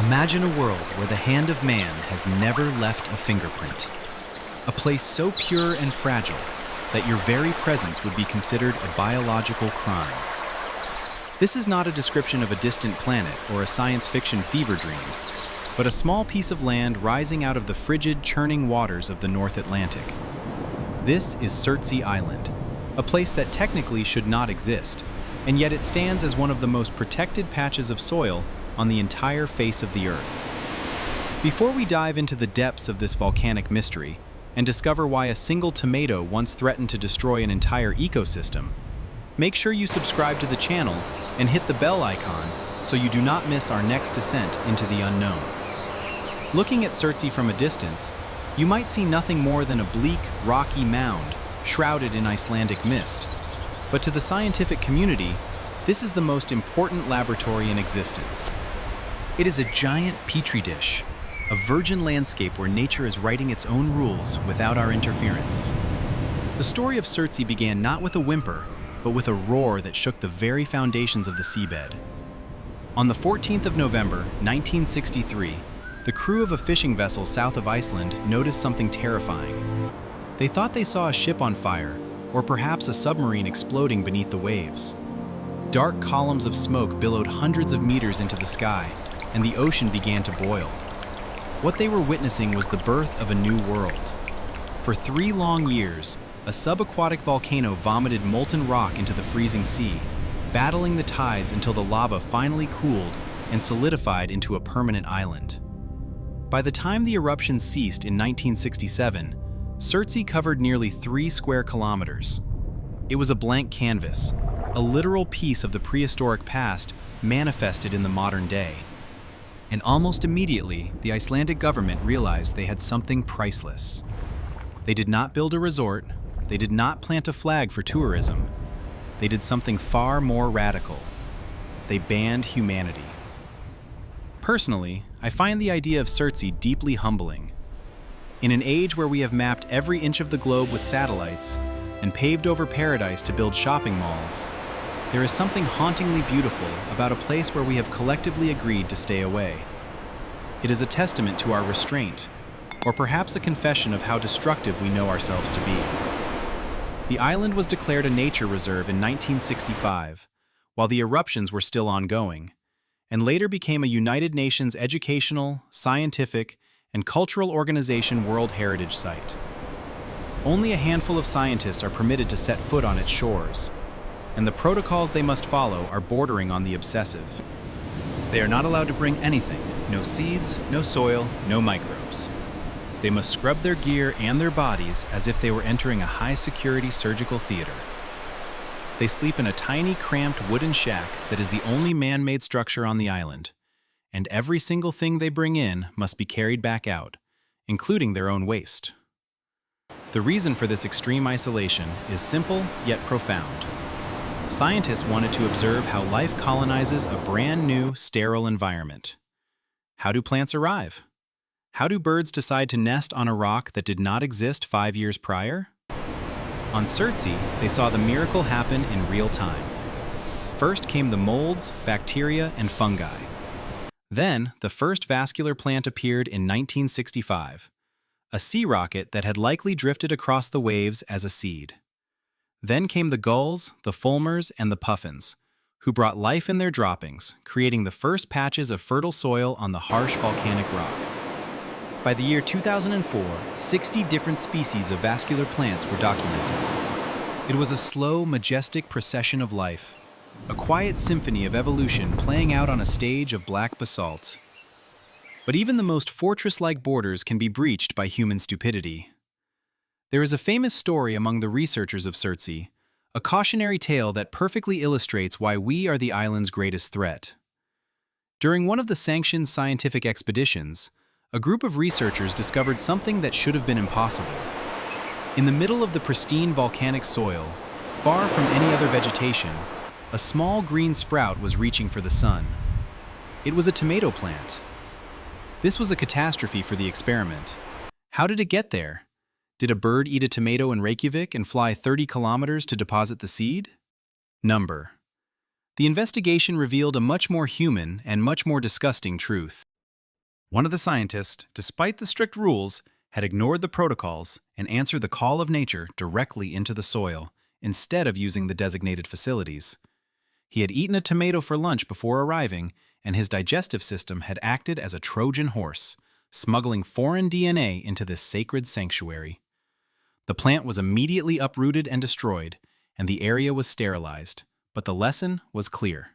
Imagine a world where the hand of man has never left a fingerprint. A place so pure and fragile that your very presence would be considered a biological crime. This is not a description of a distant planet or a science fiction fever dream, but a small piece of land rising out of the frigid, churning waters of the North Atlantic. This is Surtsey Island, a place that technically should not exist, and yet it stands as one of the most protected patches of soil on the entire face of the Earth. Before we dive into the depths of this volcanic mystery and discover why a single tomato once threatened to destroy an entire ecosystem, make sure you subscribe to the channel and hit the bell icon so you do not miss our next descent into the unknown. Looking at Surtsey from a distance, you might see nothing more than a bleak, rocky mound shrouded in Icelandic mist. But to the scientific community, this is the most important laboratory in existence. It is a giant petri dish, a virgin landscape where nature is writing its own rules without our interference. The story of Surtsey began not with a whimper, but with a roar that shook the very foundations of the seabed. On the 14th of November, 1963, the crew of a fishing vessel south of Iceland noticed something terrifying. They thought they saw a ship on fire, or perhaps a submarine exploding beneath the waves. Dark columns of smoke billowed hundreds of meters into the sky, and the ocean began to boil. What they were witnessing was the birth of a new world. For 3 long years, a subaquatic volcano vomited molten rock into the freezing sea, battling the tides until the lava finally cooled and solidified into a permanent island. By the time the eruption ceased in 1967, Surtsey covered nearly 3 square kilometers. It was a blank canvas, a literal piece of the prehistoric past manifested in the modern day. And almost immediately, the Icelandic government realized they had something priceless. They did not build a resort, they did not plant a flag for tourism. They did something far more radical. They banned humanity. Personally, I find the idea of Surtsey deeply humbling. In an age where we have mapped every inch of the globe with satellites and paved over paradise to build shopping malls, there is something hauntingly beautiful about a place where we have collectively agreed to stay away. It is a testament to our restraint, or perhaps a confession of how destructive we know ourselves to be. The island was declared a nature reserve in 1965, while the eruptions were still ongoing, and later became a United Nations Educational, Scientific, and Cultural Organization World Heritage Site. Only a handful of scientists are permitted to set foot on its shores, and the protocols they must follow are bordering on the obsessive. They are not allowed to bring anything, no seeds, no soil, no microbes. They must scrub their gear and their bodies as if they were entering a high-security surgical theater. They sleep in a tiny, cramped wooden shack that is the only man-made structure on the island, and every single thing they bring in must be carried back out, including their own waste. The reason for this extreme isolation is simple yet profound. Scientists wanted to observe how life colonizes a brand new, sterile environment. How do plants arrive? How do birds decide to nest on a rock that did not exist 5 years prior? On Surtsey, they saw the miracle happen in real time. First came the molds, bacteria, and fungi. Then, the first vascular plant appeared in 1965, a sea rocket that had likely drifted across the waves as a seed. Then came the gulls, the fulmars, and the puffins, who brought life in their droppings, creating the first patches of fertile soil on the harsh volcanic rock. By the year 2004, 60 different species of vascular plants were documented. It was a slow, majestic procession of life, a quiet symphony of evolution playing out on a stage of black basalt. But even the most fortress-like borders can be breached by human stupidity. There is a famous story among the researchers of Surtsey, a cautionary tale that perfectly illustrates why we are the island's greatest threat. During one of the sanctioned scientific expeditions, a group of researchers discovered something that should have been impossible. In the middle of the pristine volcanic soil, far from any other vegetation, a small green sprout was reaching for the sun. It was a tomato plant. This was a catastrophe for the experiment. How did it get there? Did a bird eat a tomato in Reykjavik and fly 30 kilometers to deposit the seed? Number. The investigation revealed a much more human and much more disgusting truth. One of the scientists, despite the strict rules, had ignored the protocols and answered the call of nature directly into the soil, instead of using the designated facilities. He had eaten a tomato for lunch before arriving, and his digestive system had acted as a Trojan horse, smuggling foreign DNA into this sacred sanctuary. The plant was immediately uprooted and destroyed, and the area was sterilized, but the lesson was clear.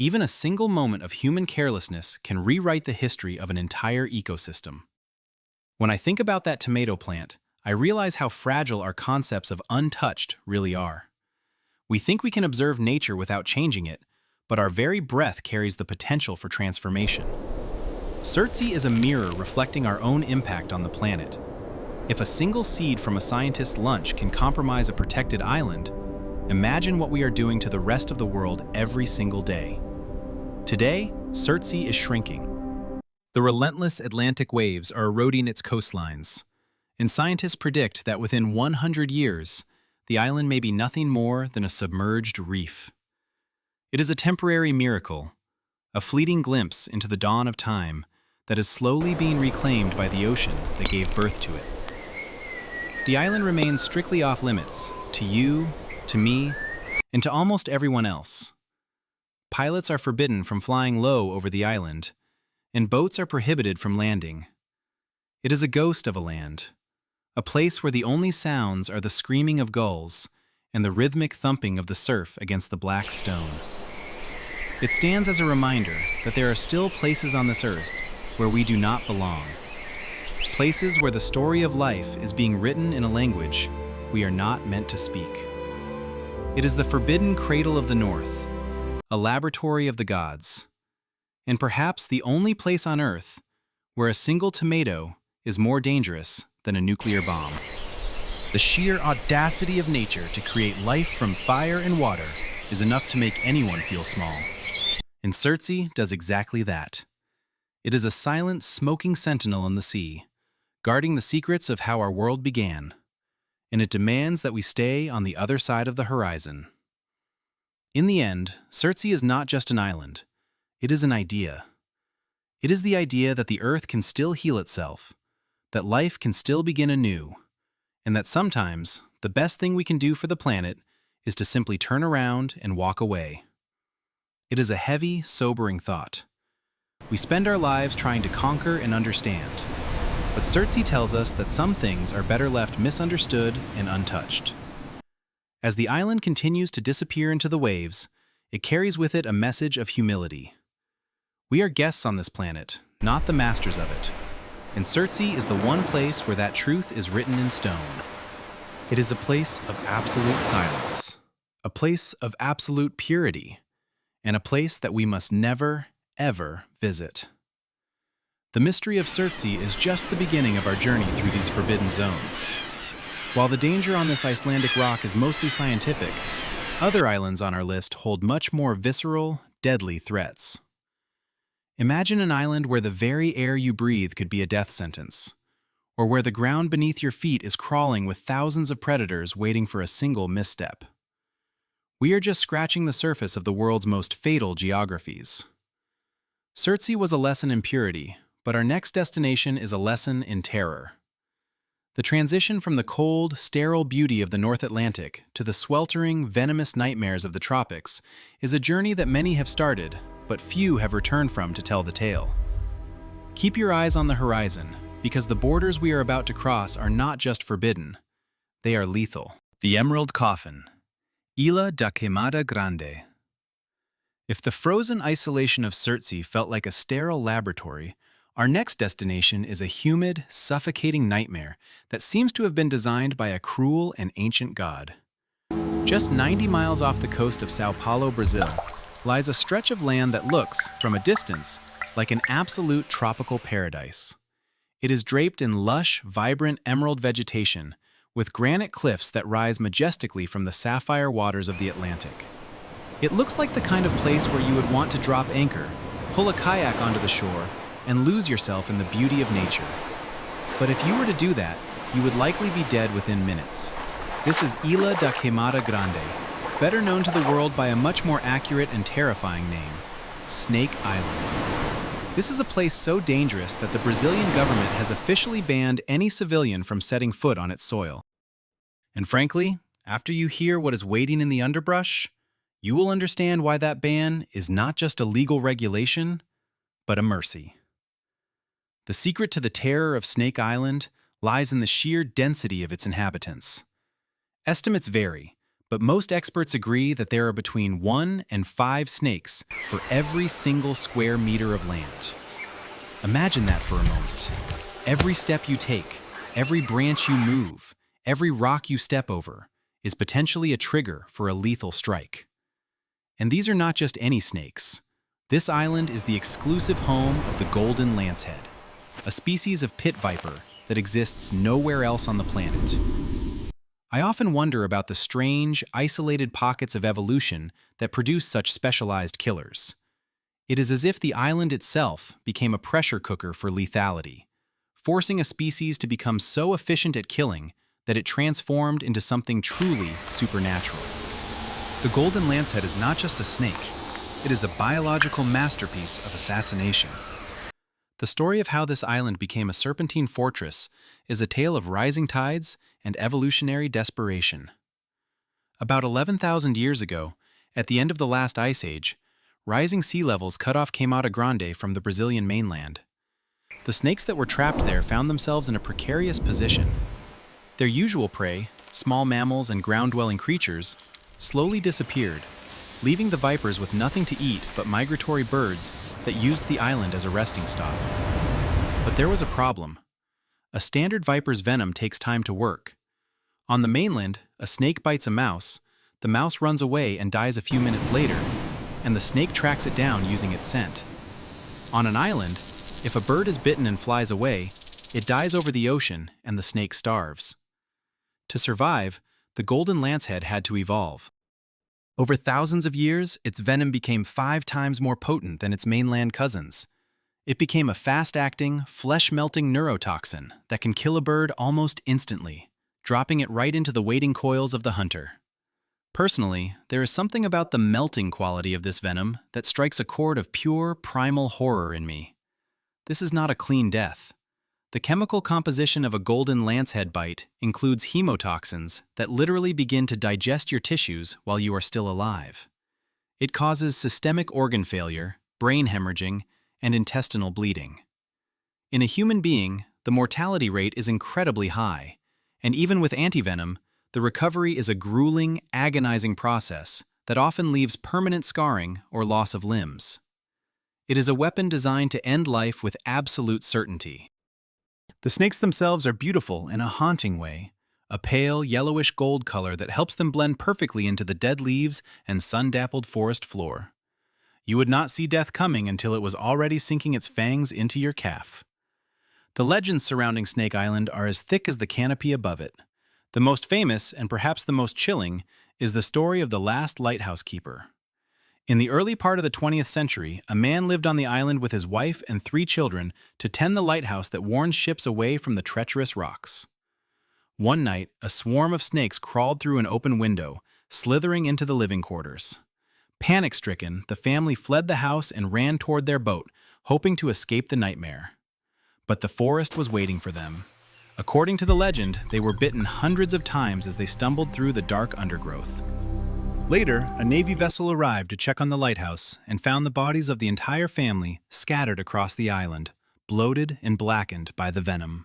Even a single moment of human carelessness can rewrite the history of an entire ecosystem. When I think about that tomato plant, I realize how fragile our concepts of untouched really are. We think we can observe nature without changing it, but our very breath carries the potential for transformation. Surtsey is a mirror reflecting our own impact on the planet. If a single seed from a scientist's lunch can compromise a protected island, imagine what we are doing to the rest of the world every single day. Today, Surtsey is shrinking. The relentless Atlantic waves are eroding its coastlines, and scientists predict that within 100 years, the island may be nothing more than a submerged reef. It is a temporary miracle, a fleeting glimpse into the dawn of time that is slowly being reclaimed by the ocean that gave birth to it. The island remains strictly off-limits to you, to me, and to almost everyone else. Pilots are forbidden from flying low over the island, and boats are prohibited from landing. It is a ghost of a land, a place where the only sounds are the screaming of gulls and the rhythmic thumping of the surf against the black stone. It stands as a reminder that there are still places on this earth where we do not belong. Places where the story of life is being written in a language we are not meant to speak. It is the forbidden cradle of the north, a laboratory of the gods, and perhaps the only place on earth where a single tomato is more dangerous than a nuclear bomb. The sheer audacity of nature to create life from fire and water is enough to make anyone feel small. And Surtsey does exactly that. It is a silent, smoking sentinel in the sea, guarding the secrets of how our world began, and it demands that we stay on the other side of the horizon. In the end, Surtsey is not just an island. It is an idea. It is the idea that the earth can still heal itself, that life can still begin anew, and that sometimes the best thing we can do for the planet is to simply turn around and walk away. It is a heavy, sobering thought. We spend our lives trying to conquer and understand, but Surtsey tells us that some things are better left misunderstood and untouched. As the island continues to disappear into the waves, it carries with it a message of humility. We are guests on this planet, not the masters of it. And Surtsey is the one place where that truth is written in stone. It is a place of absolute silence, a place of absolute purity, and a place that we must never, ever visit. The mystery of Surtsey is just the beginning of our journey through these forbidden zones. While the danger on this Icelandic rock is mostly scientific, other islands on our list hold much more visceral, deadly threats. Imagine an island where the very air you breathe could be a death sentence, or where the ground beneath your feet is crawling with thousands of predators waiting for a single misstep. We are just scratching the surface of the world's most fatal geographies. Surtsey was a lesson in purity, but our next destination is a lesson in terror. The transition from the cold, sterile beauty of the North Atlantic to the sweltering, venomous nightmares of the tropics is a journey that many have started, but few have returned from to tell the tale. Keep your eyes on the horizon, because the borders we are about to cross are not just forbidden, they are lethal. The Emerald Coffin, Ilha da Queimada Grande. If the frozen isolation of Surtsey felt like a sterile laboratory, our next destination is a humid, suffocating nightmare that seems to have been designed by a cruel and ancient god. Just 90 miles off the coast of Sao Paulo, Brazil, lies a stretch of land that looks, from a distance, like an absolute tropical paradise. It is draped in lush, vibrant emerald vegetation, with granite cliffs that rise majestically from the sapphire waters of the Atlantic. It looks like the kind of place where you would want to drop anchor, pull a kayak onto the shore, and lose yourself in the beauty of nature. But if you were to do that, you would likely be dead within minutes. This is Ilha da Queimada Grande, better known to the world by a much more accurate and terrifying name, Snake Island. This is a place so dangerous that the Brazilian government has officially banned any civilian from setting foot on its soil. And frankly, after you hear what is waiting in the underbrush, you will understand why that ban is not just a legal regulation, but a mercy. The secret to the terror of Snake Island lies in the sheer density of its inhabitants. Estimates vary, but most experts agree that there are between 1 and 5 snakes for every single square meter of land. Imagine that for a moment. Every step you take, every branch you move, every rock you step over is potentially a trigger for a lethal strike. And these are not just any snakes. This island is the exclusive home of the golden lancehead, a species of pit viper that exists nowhere else on the planet. I often wonder about the strange, isolated pockets of evolution that produce such specialized killers. It is as if the island itself became a pressure cooker for lethality, forcing a species to become so efficient at killing that it transformed into something truly supernatural. The golden lancehead is not just a snake, it is a biological masterpiece of assassination. The story of how this island became a serpentine fortress is a tale of rising tides and evolutionary desperation. About 11,000 years ago, at the end of the last ice age, rising sea levels cut off Queimada Grande from the Brazilian mainland. The snakes that were trapped there found themselves in a precarious position. Their usual prey, small mammals and ground-dwelling creatures, slowly disappeared, leaving the vipers with nothing to eat but migratory birds that used the island as a resting stop. But there was a problem. A standard viper's venom takes time to work. On the mainland, a snake bites a mouse, the mouse runs away and dies a few minutes later, and the snake tracks it down using its scent. On an island, if a bird is bitten and flies away, it dies over the ocean and the snake starves. To survive, the golden lancehead had to evolve. Over thousands of years, its venom became 5 times more potent than its mainland cousins. It became a fast-acting, flesh-melting neurotoxin that can kill a bird almost instantly, dropping it right into the waiting coils of the hunter. Personally, there is something about the melting quality of this venom that strikes a chord of pure, primal horror in me. This is not a clean death. The chemical composition of a golden lancehead bite includes hemotoxins that literally begin to digest your tissues while you are still alive. It causes systemic organ failure, brain hemorrhaging, and intestinal bleeding. In a human being, the mortality rate is incredibly high, and even with antivenom, the recovery is a grueling, agonizing process that often leaves permanent scarring or loss of limbs. It is a weapon designed to end life with absolute certainty. The snakes themselves are beautiful in a haunting way, a pale, yellowish gold color that helps them blend perfectly into the dead leaves and sun-dappled forest floor. You would not see death coming until it was already sinking its fangs into your calf. The legends surrounding Snake Island are as thick as the canopy above it. The most famous, and perhaps the most chilling, is the story of the last lighthouse keeper. In the early part of the 20th century, a man lived on the island with his wife and 3 children to tend the lighthouse that warns ships away from the treacherous rocks. One night, a swarm of snakes crawled through an open window, slithering into the living quarters. Panic-stricken, the family fled the house and ran toward their boat, hoping to escape the nightmare. But the forest was waiting for them. According to the legend, they were bitten hundreds of times as they stumbled through the dark undergrowth. Later, a Navy vessel arrived to check on the lighthouse and found the bodies of the entire family scattered across the island, bloated and blackened by the venom.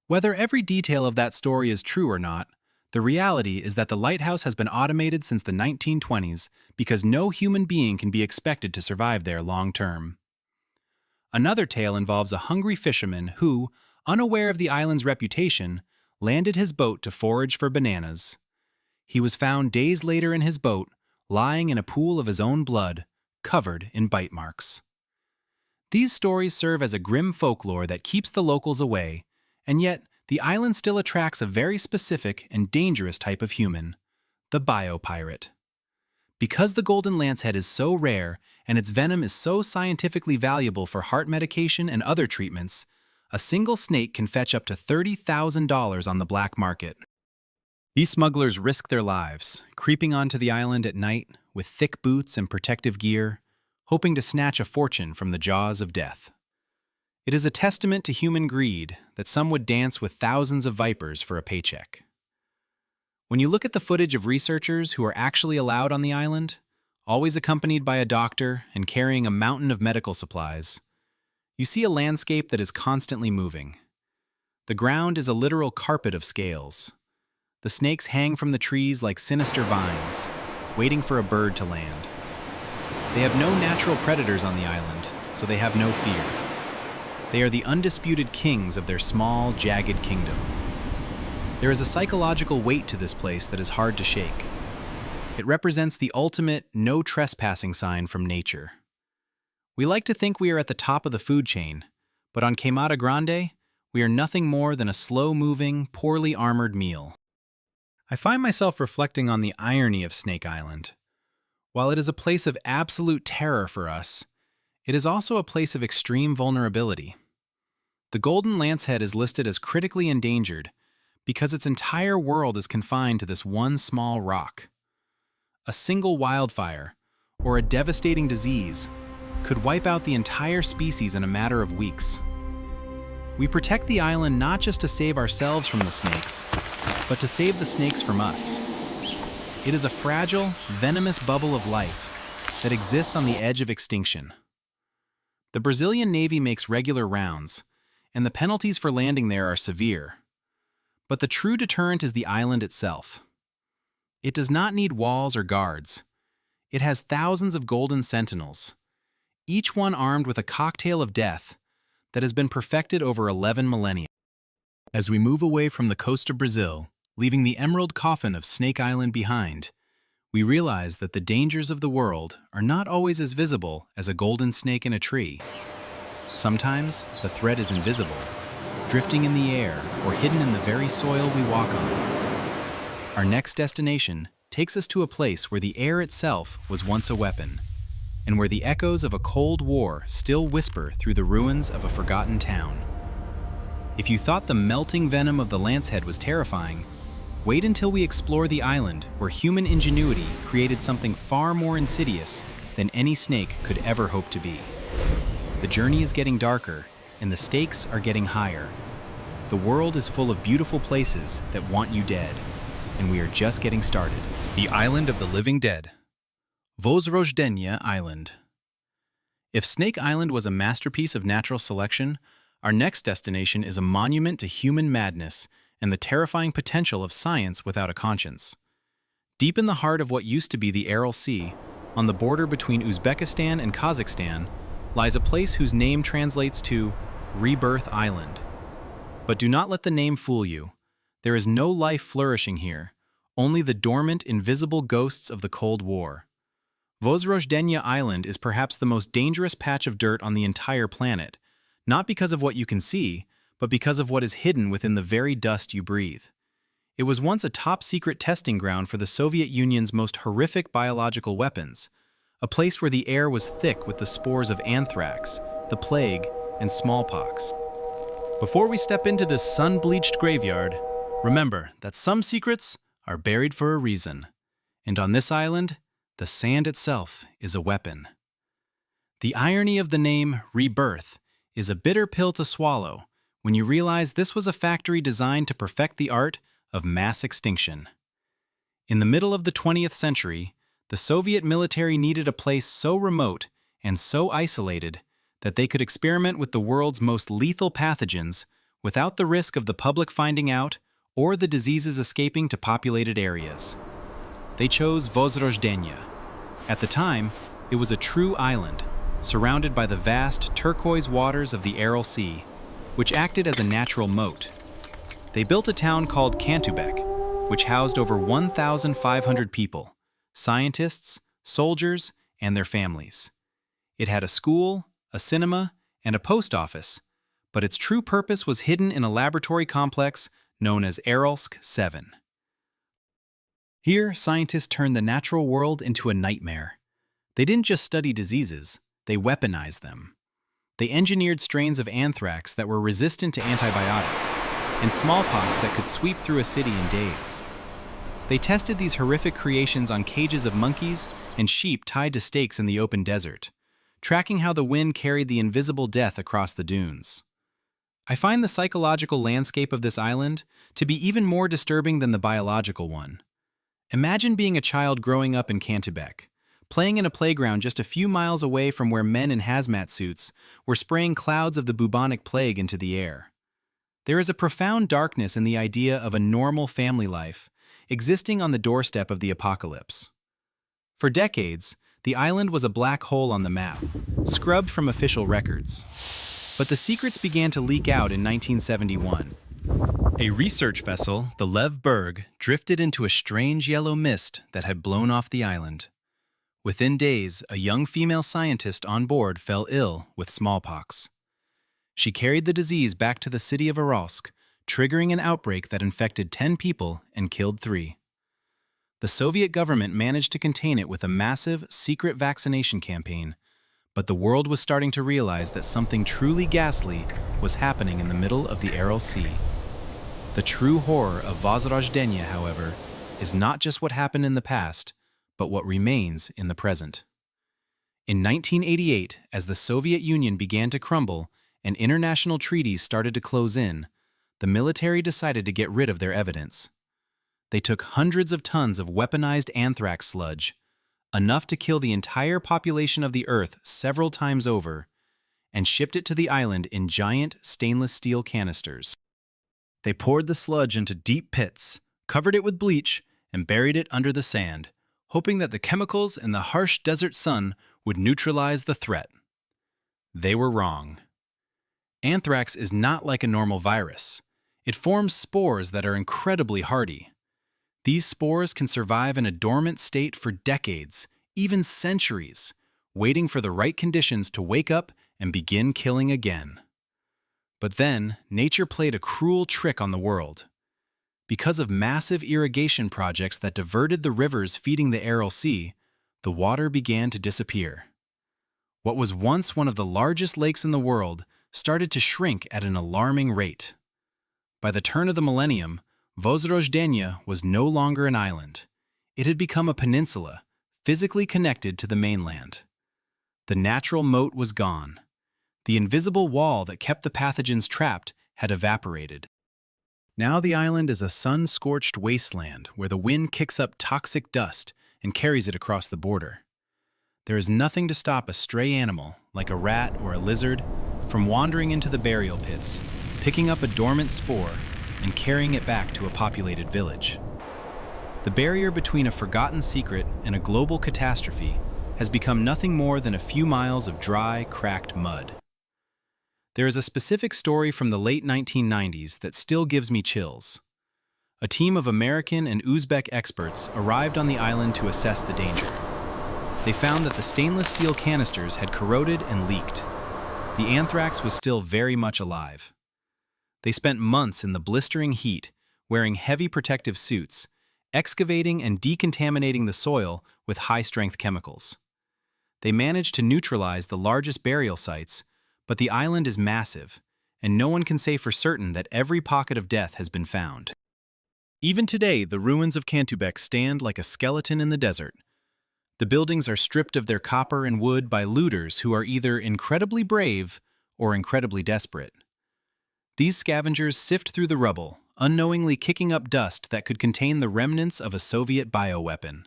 Whether every detail of that story is true or not, the reality is that the lighthouse has been automated since the 1920s because no human being can be expected to survive there long term. Another tale involves a hungry fisherman who, unaware of the island's reputation, landed his boat to forage for bananas. He was found days later in his boat, lying in a pool of his own blood, covered in bite marks. These stories serve as a grim folklore that keeps the locals away, and yet the island still attracts a very specific and dangerous type of human, the biopirate. Because the golden lancehead is so rare and its venom is so scientifically valuable for heart medication and other treatments, a single snake can fetch up to $30,000 on the black market. These smugglers risk their lives, creeping onto the island at night with thick boots and protective gear, hoping to snatch a fortune from the jaws of death. It is a testament to human greed that some would dance with thousands of vipers for a paycheck. When you look at the footage of researchers who are actually allowed on the island, always accompanied by a doctor and carrying a mountain of medical supplies, you see a landscape that is constantly moving. The ground is a literal carpet of scales. The snakes hang from the trees like sinister vines, waiting for a bird to land. They have no natural predators on the island, so they have no fear. They are the undisputed kings of their small, jagged kingdom. There is a psychological weight to this place that is hard to shake. It represents the ultimate no trespassing sign from nature. We like to think we are at the top of the food chain, but on Queimada Grande, we are nothing more than a slow-moving, poorly armored meal. I find myself reflecting on the irony of Snake Island. While it is a place of absolute terror for us, it is also a place of extreme vulnerability. The golden lancehead is listed as critically endangered because its entire world is confined to this one small rock. A single wildfire or a devastating disease could wipe out the entire species in a matter of weeks. We protect the island not just to save ourselves from the snakes, but to save the snakes from us. It is a fragile, venomous bubble of life that exists on the edge of extinction. The Brazilian Navy makes regular rounds, and the penalties for landing there are severe. But the true deterrent is the island itself. It does not need walls or guards. It has thousands of golden sentinels, each one armed with a cocktail of death that has been perfected over 11 millennia. As we move away from the coast of Brazil, leaving the emerald coffin of Snake Island behind, we realize that the dangers of the world are not always as visible as a golden snake in a tree. Sometimes the threat is invisible, drifting in the air or hidden in the very soil we walk on. Our next destination takes us to a place where the air itself was once a weapon, and where the echoes of a cold war still whisper through the ruins of a forgotten town. If you thought the melting venom of the lancehead was terrifying, wait until we explore the island where human ingenuity created something far more insidious than any snake could ever hope to be. The journey is getting darker, and the stakes are getting higher. The world is full of beautiful places that want you dead, and we are just getting started. The Island of the Living Dead. Vozrozhdenia Island. If Snake Island was a masterpiece of natural selection, our next destination is a monument to human madness and the terrifying potential of science without a conscience. Deep in the heart of what used to be the Aral Sea, on the border between Uzbekistan and Kazakhstan, lies a place whose name translates to Rebirth Island. But do not let the name fool you. There is no life flourishing here, only the dormant, invisible ghosts of the Cold War. Vozrozhdenia Island is perhaps the most dangerous patch of dirt on the entire planet, not because of what you can see, but because of what is hidden within the very dust you breathe. It was once a top-secret testing ground for the Soviet Union's most horrific biological weapons, a place where the air was thick with the spores of anthrax, the plague, and smallpox. Before we step into this sun-bleached graveyard, remember that some secrets are buried for a reason, and on this island, the sand itself is a weapon. The irony of the name Rebirth is a bitter pill to swallow when you realize this was a factory designed to perfect the art of mass extinction. In the middle of the 20th century, the Soviet military needed a place so remote and so isolated that they could experiment with the world's most lethal pathogens without the risk of the public finding out or the diseases escaping to populated areas. They chose Vozrozhdenia. At the time, it was a true island, surrounded by the vast turquoise waters of the Aral Sea, which acted as a natural moat. They built a town called Kantubek, which housed over 1,500 people, scientists, soldiers, and their families. It had a school, a cinema, and a post office, but its true purpose was hidden in a laboratory complex known as Aralsk 7. Here, scientists turned the natural world into a nightmare. They didn't just study diseases, they weaponized them. They engineered strains of anthrax that were resistant to antibiotics, and smallpox that could sweep through a city in days. They tested these horrific creations on cages of monkeys and sheep tied to stakes in the open desert, tracking how the wind carried the invisible death across the dunes. I find the psychological landscape of this island to be even more disturbing than the biological one. Imagine being a child growing up in Cantebec, playing in a playground just a few miles away from where men in hazmat suits were spraying clouds of the bubonic plague into the air. There is a profound darkness in the idea of a normal family life existing on the doorstep of the apocalypse. For decades, the island was a black hole on the map, scrubbed from official records. But the secrets began to leak out in 1971. A research vessel, the Lev Berg, drifted into a strange yellow mist that had blown off the island. Within days, a young female scientist on board fell ill with smallpox. She carried the disease back to the city of Aralsk, triggering an outbreak that infected 10 people and killed 3. The Soviet government managed to contain it with a massive, secret vaccination campaign, but the world was starting to realize that something truly ghastly was happening in the middle of the Aral Sea. The true horror of Vozrojdeniya, however, is not just what happened in the past, but what remains in the present. In 1988, as the Soviet Union began to crumble and international treaties started to close in, the military decided to get rid of their evidence. They took hundreds of tons of weaponized anthrax sludge, enough to kill the entire population of the Earth several times over, and shipped it to the island in giant stainless steel canisters. They poured the sludge into deep pits, covered it with bleach, and buried it under the sand, hoping that the chemicals in the harsh desert sun would neutralize the threat. They were wrong. Anthrax is not like a normal virus. It forms spores that are incredibly hardy. These spores can survive in a dormant state for decades, even centuries, waiting for the right conditions to wake up and begin killing again. But then, nature played a cruel trick on the world. Because of massive irrigation projects that diverted the rivers feeding the Aral Sea, the water began to disappear. What was once one of the largest lakes in the world started to shrink at an alarming rate. By the turn of the millennium, Vozrojdeniya was no longer an island. It had become a peninsula, physically connected to the mainland. The natural moat was gone. The invisible wall that kept the pathogens trapped had evaporated. Now the island is a sun-scorched wasteland where the wind kicks up toxic dust and carries it across the border. There is nothing to stop a stray animal, like a rat or a lizard, from wandering into the burial pits, picking up a dormant spore, and carrying it back to a populated village. The barrier between a forgotten secret and a global catastrophe has become nothing more than a few miles of dry, cracked mud. There is a specific story from the late 1990s that still gives me chills. A team of American and Uzbek experts arrived on the island to assess the danger. They found that the stainless steel canisters had corroded and leaked. The anthrax was still very much alive. They spent months in the blistering heat, wearing heavy protective suits, excavating and decontaminating the soil with high-strength chemicals. They managed to neutralize the largest burial sites, but the island is massive, and no one can say for certain that every pocket of death has been found. Even today, the ruins of Cantebec stand like a skeleton in the desert. The buildings are stripped of their copper and wood by looters who are either incredibly brave or incredibly desperate. These scavengers sift through the rubble, unknowingly kicking up dust that could contain the remnants of a Soviet bioweapon.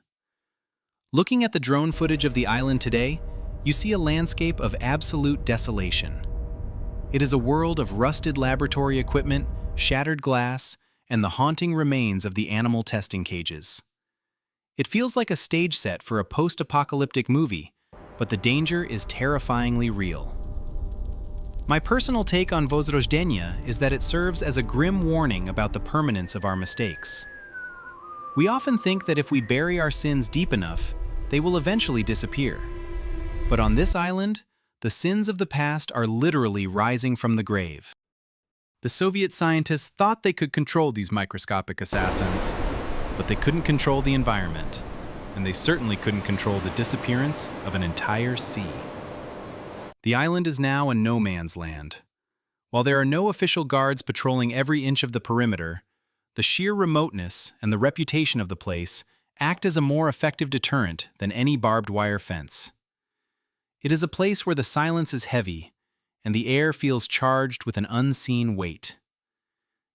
Looking at the drone footage of the island today, you see a landscape of absolute desolation. It is a world of rusted laboratory equipment, shattered glass, and the haunting remains of the animal testing cages. It feels like a stage set for a post-apocalyptic movie, but the danger is terrifyingly real. My personal take on Vozrojdeniya is that it serves as a grim warning about the permanence of our mistakes. We often think that if we bury our sins deep enough, they will eventually disappear. But on this island, the sins of the past are literally rising from the grave. The Soviet scientists thought they could control these microscopic assassins, but they couldn't control the environment, and they certainly couldn't control the disappearance of an entire sea. The island is now a no man's land. While there are no official guards patrolling every inch of the perimeter, the sheer remoteness and the reputation of the place act as a more effective deterrent than any barbed wire fence. It is a place where the silence is heavy, and the air feels charged with an unseen weight.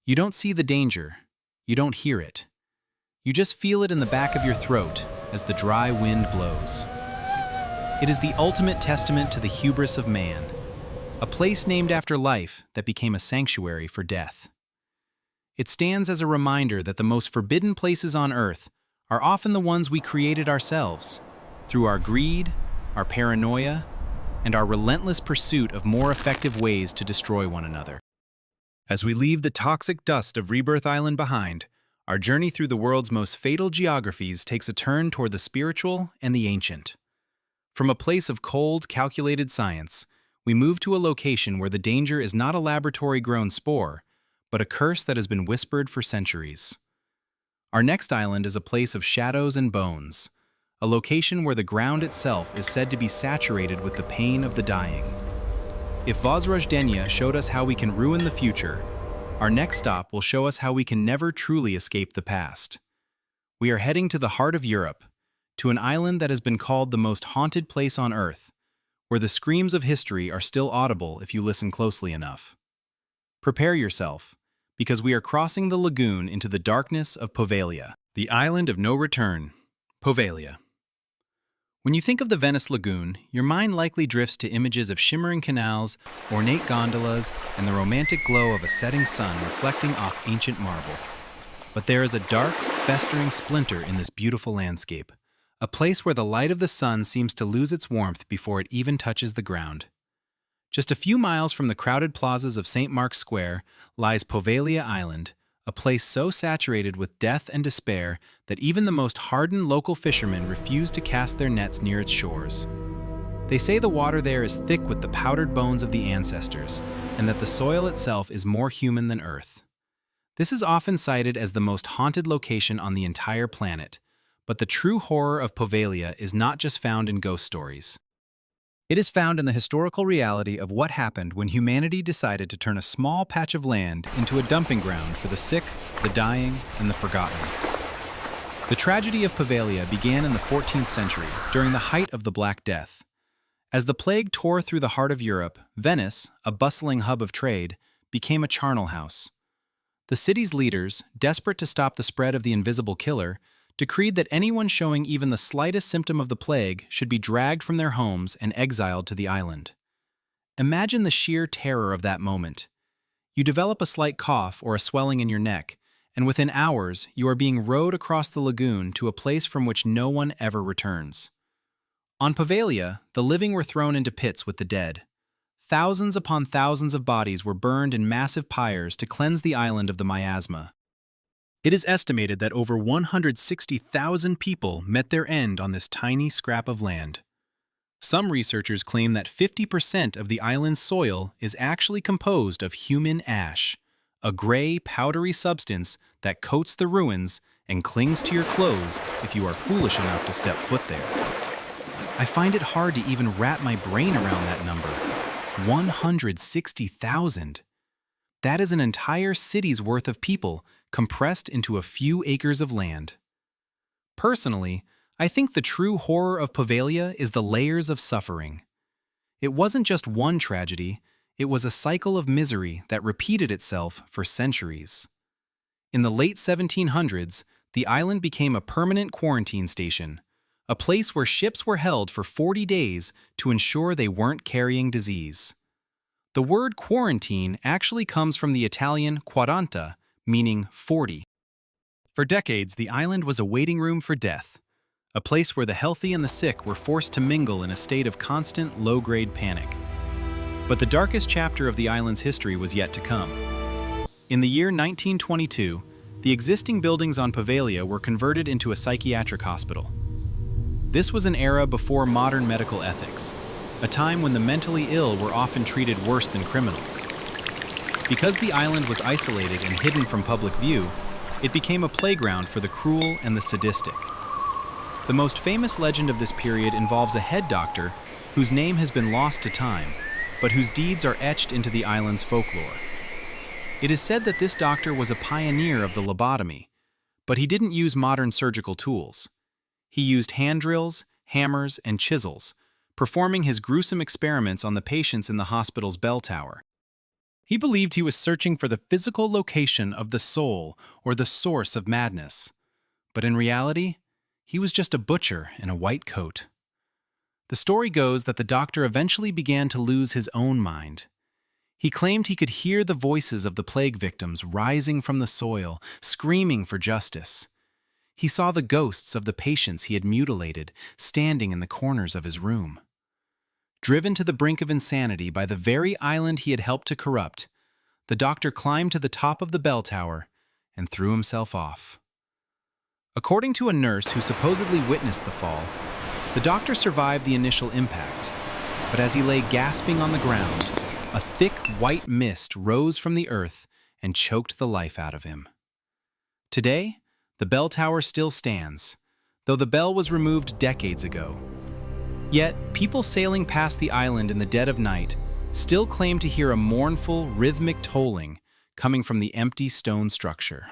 You don't see the danger, you don't hear it. You just feel it in the back of your throat as the dry wind blows. It is the ultimate testament to the hubris of man, a place named after life that became a sanctuary for death. It stands as a reminder that the most forbidden places on Earth are often the ones we created ourselves, through our greed, our paranoia, and our relentless pursuit of more effective ways to destroy one another. As we leave the toxic dust of Rebirth Island behind, our journey through the world's most fatal geographies takes a turn toward the spiritual and the ancient. From a place of cold, calculated science, we move to a location where the danger is not a laboratory-grown spore, but a curse that has been whispered for centuries. Our next island is a place of shadows and bones, a location where the ground itself is said to be saturated with the pain of the dying. If Vozrojdeniya showed us how we can ruin the future, our next stop will show us how we can never truly escape the past. We are heading to the heart of Europe, to an island that has been called the most haunted place on Earth, where the screams of history are still audible if you listen closely enough. Prepare yourself, because we are crossing the lagoon into the darkness of Poveglia, the island of no return, Poveglia. When you think of the Venice Lagoon, your mind likely drifts to images of shimmering canals, ornate gondolas, and the romantic glow of a setting sun reflecting off ancient marble. But there is a dark, festering splinter in this beautiful landscape, a place where the light of the sun seems to lose its warmth before it even touches the ground. Just a few miles from the crowded plazas of St. Mark's Square lies Poveglia Island, a place so saturated with death and despair that even the most hardened local fishermen refuse to cast their nets near its shores. They say the water there is thick with the powdered bones of the ancestors, and that the soil itself is more human than Earth. This is often cited as the most haunted location on the entire planet, but the true horror of Poveglia is not just found in ghost stories. It is found in the historical reality of what happened when humanity decided to turn a small patch of land into a dumping ground for the sick, the dying, and the forgotten. The tragedy of Poveglia began in the 14th century, during the height of the Black Death. As the plague tore through the heart of Europe, Venice, a bustling hub of trade, became a charnel house. The city's leaders, desperate to stop the spread of the invisible killer, decreed that anyone showing even the slightest symptom of the plague should be dragged from their homes and exiled to the island. Imagine the sheer terror of that moment. You develop a slight cough or a swelling in your neck, and within hours you are being rowed across the lagoon to a place from which no one ever returns. On Poveglia, the living were thrown into pits with the dead. Thousands upon thousands of bodies were burned in massive pyres to cleanse the island of the miasma. It is estimated that over 160,000 people met their end on this tiny scrap of land. Some researchers claim that 50% of the island's soil is actually composed of human ash, a gray, powdery substance that coats the ruins and clings to your clothes if you are foolish enough to step foot there. I find it hard to even wrap my brain around that number. 160,000. That is an entire city's worth of people compressed into a few acres of land. Personally, I think the true horror of Poveglia is the layers of suffering. It wasn't just one tragedy, it was a cycle of misery that repeated itself for centuries. In the late 1700s, the island became a permanent quarantine station, a place where ships were held for 40 days to ensure they weren't carrying disease. The word quarantine actually comes from the Italian quaranta, meaning 40. For decades, the island was a waiting room for death, a place where the healthy and the sick were forced to mingle in a state of constant, low-grade panic. But the darkest chapter of the island's history was yet to come. In the year 1922, the existing buildings on Poveglia were converted into a psychiatric hospital. This was an era before modern medical ethics, a time when the mentally ill were often treated worse than criminals. Because the island was isolated and hidden from public view, it became a playground for the cruel and the sadistic. The most famous legend of this period involves a head doctor whose name has been lost to time, but whose deeds are etched into the island's folklore. It is said that this doctor was a pioneer of the lobotomy, but he didn't use modern surgical tools. He used hand drills, hammers, and chisels, performing his gruesome experiments on the patients in the hospital's bell tower. He believed he was searching for the physical location of the soul or the source of madness. But in reality, he was just a butcher in a white coat. The story goes that the doctor eventually began to lose his own mind. He claimed he could hear the voices of the plague victims rising from the soil, screaming for justice. He saw the ghosts of the patients he had mutilated standing in the corners of his room. Driven to the brink of insanity by the very island he had helped to corrupt, the doctor climbed to the top of the bell tower and threw himself off. According to a nurse who supposedly witnessed the fall, the doctor survived the initial impact, but as he lay gasping on the ground, a thick white mist rose from the earth and choked the life out of him. Today, the bell tower still stands, though the bell was removed decades ago. Yet, people sailing past the island in the dead of night still claim to hear a mournful, rhythmic tolling coming from the empty stone structure.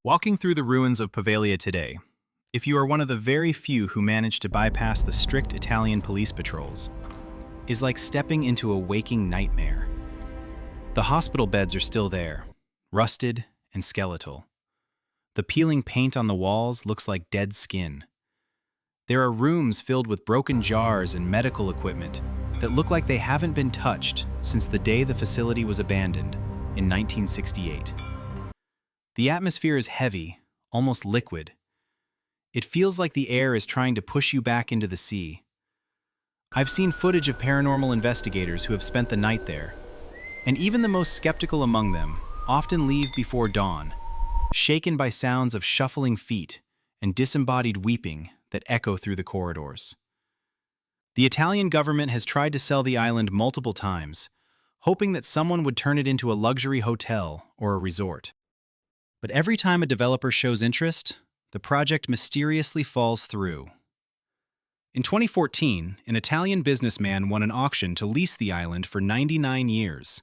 Walking through the ruins of Poveglia today, if you are one of the very few who managed to bypass the strict Italian police patrols, is like stepping into a waking nightmare. The hospital beds are still there, rusted and skeletal. The peeling paint on the walls looks like dead skin. There are rooms filled with broken jars and medical equipment that look like they haven't been touched since the day the facility was abandoned in 1968. The atmosphere is heavy, almost liquid. It feels like the air is trying to push you back into the sea. I've seen footage of paranormal investigators who have spent the night there, and even the most skeptical among them often leave before dawn, shaken by sounds of shuffling feet and disembodied weeping that echo through the corridors. The Italian government has tried to sell the island multiple times, hoping that someone would turn it into a luxury hotel or a resort. But every time a developer shows interest, the project mysteriously falls through. In 2014, an Italian businessman won an auction to lease the island for 99 years,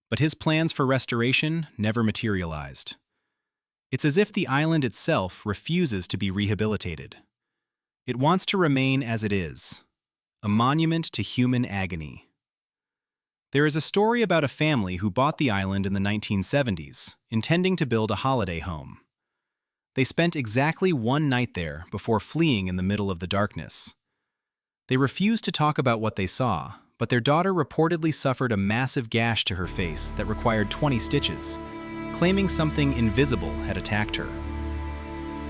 but his plans for restoration never materialized. It's as if the island itself refuses to be rehabilitated. It wants to remain as it is, a monument to human agony. There is a story about a family who bought the island in the 1970s, intending to build a holiday home. They spent exactly one night there before fleeing in the middle of the darkness. They refused to talk about what they saw, but their daughter reportedly suffered a massive gash to her face that required 20 stitches, claiming something invisible had attacked her.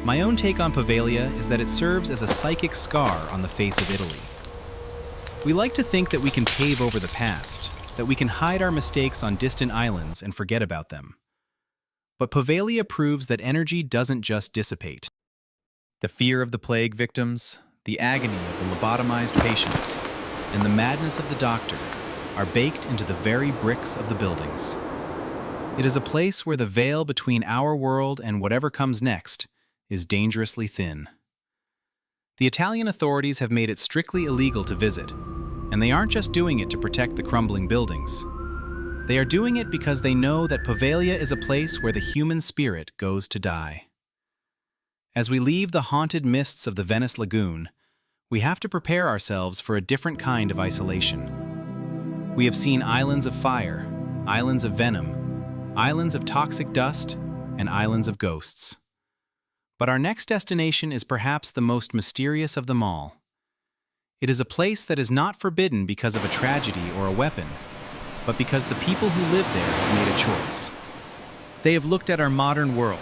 My own take on Poveglia is that it serves as a psychic scar on the face of Italy. We like to think that we can pave over the past, that we can hide our mistakes on distant islands and forget about them. But Poveglia proves that energy doesn't just dissipate. The fear of the plague victims, the agony of the lobotomized patients, and the madness of the doctor are baked into the very bricks of the buildings. It is a place where the veil between our world and whatever comes next is dangerously thin. The Italian authorities have made it strictly illegal to visit, and they aren't just doing it to protect the crumbling buildings. They are doing it because they know that Poveglia is a place where the human spirit goes to die. As we leave the haunted mists of the Venice Lagoon, we have to prepare ourselves for a different kind of isolation. We have seen islands of fire, islands of venom, islands of toxic dust, and islands of ghosts. But our next destination is perhaps the most mysterious of them all. It is a place that is not forbidden because of a tragedy or a weapon, but because the people who live there have made a choice. They have looked at our modern world,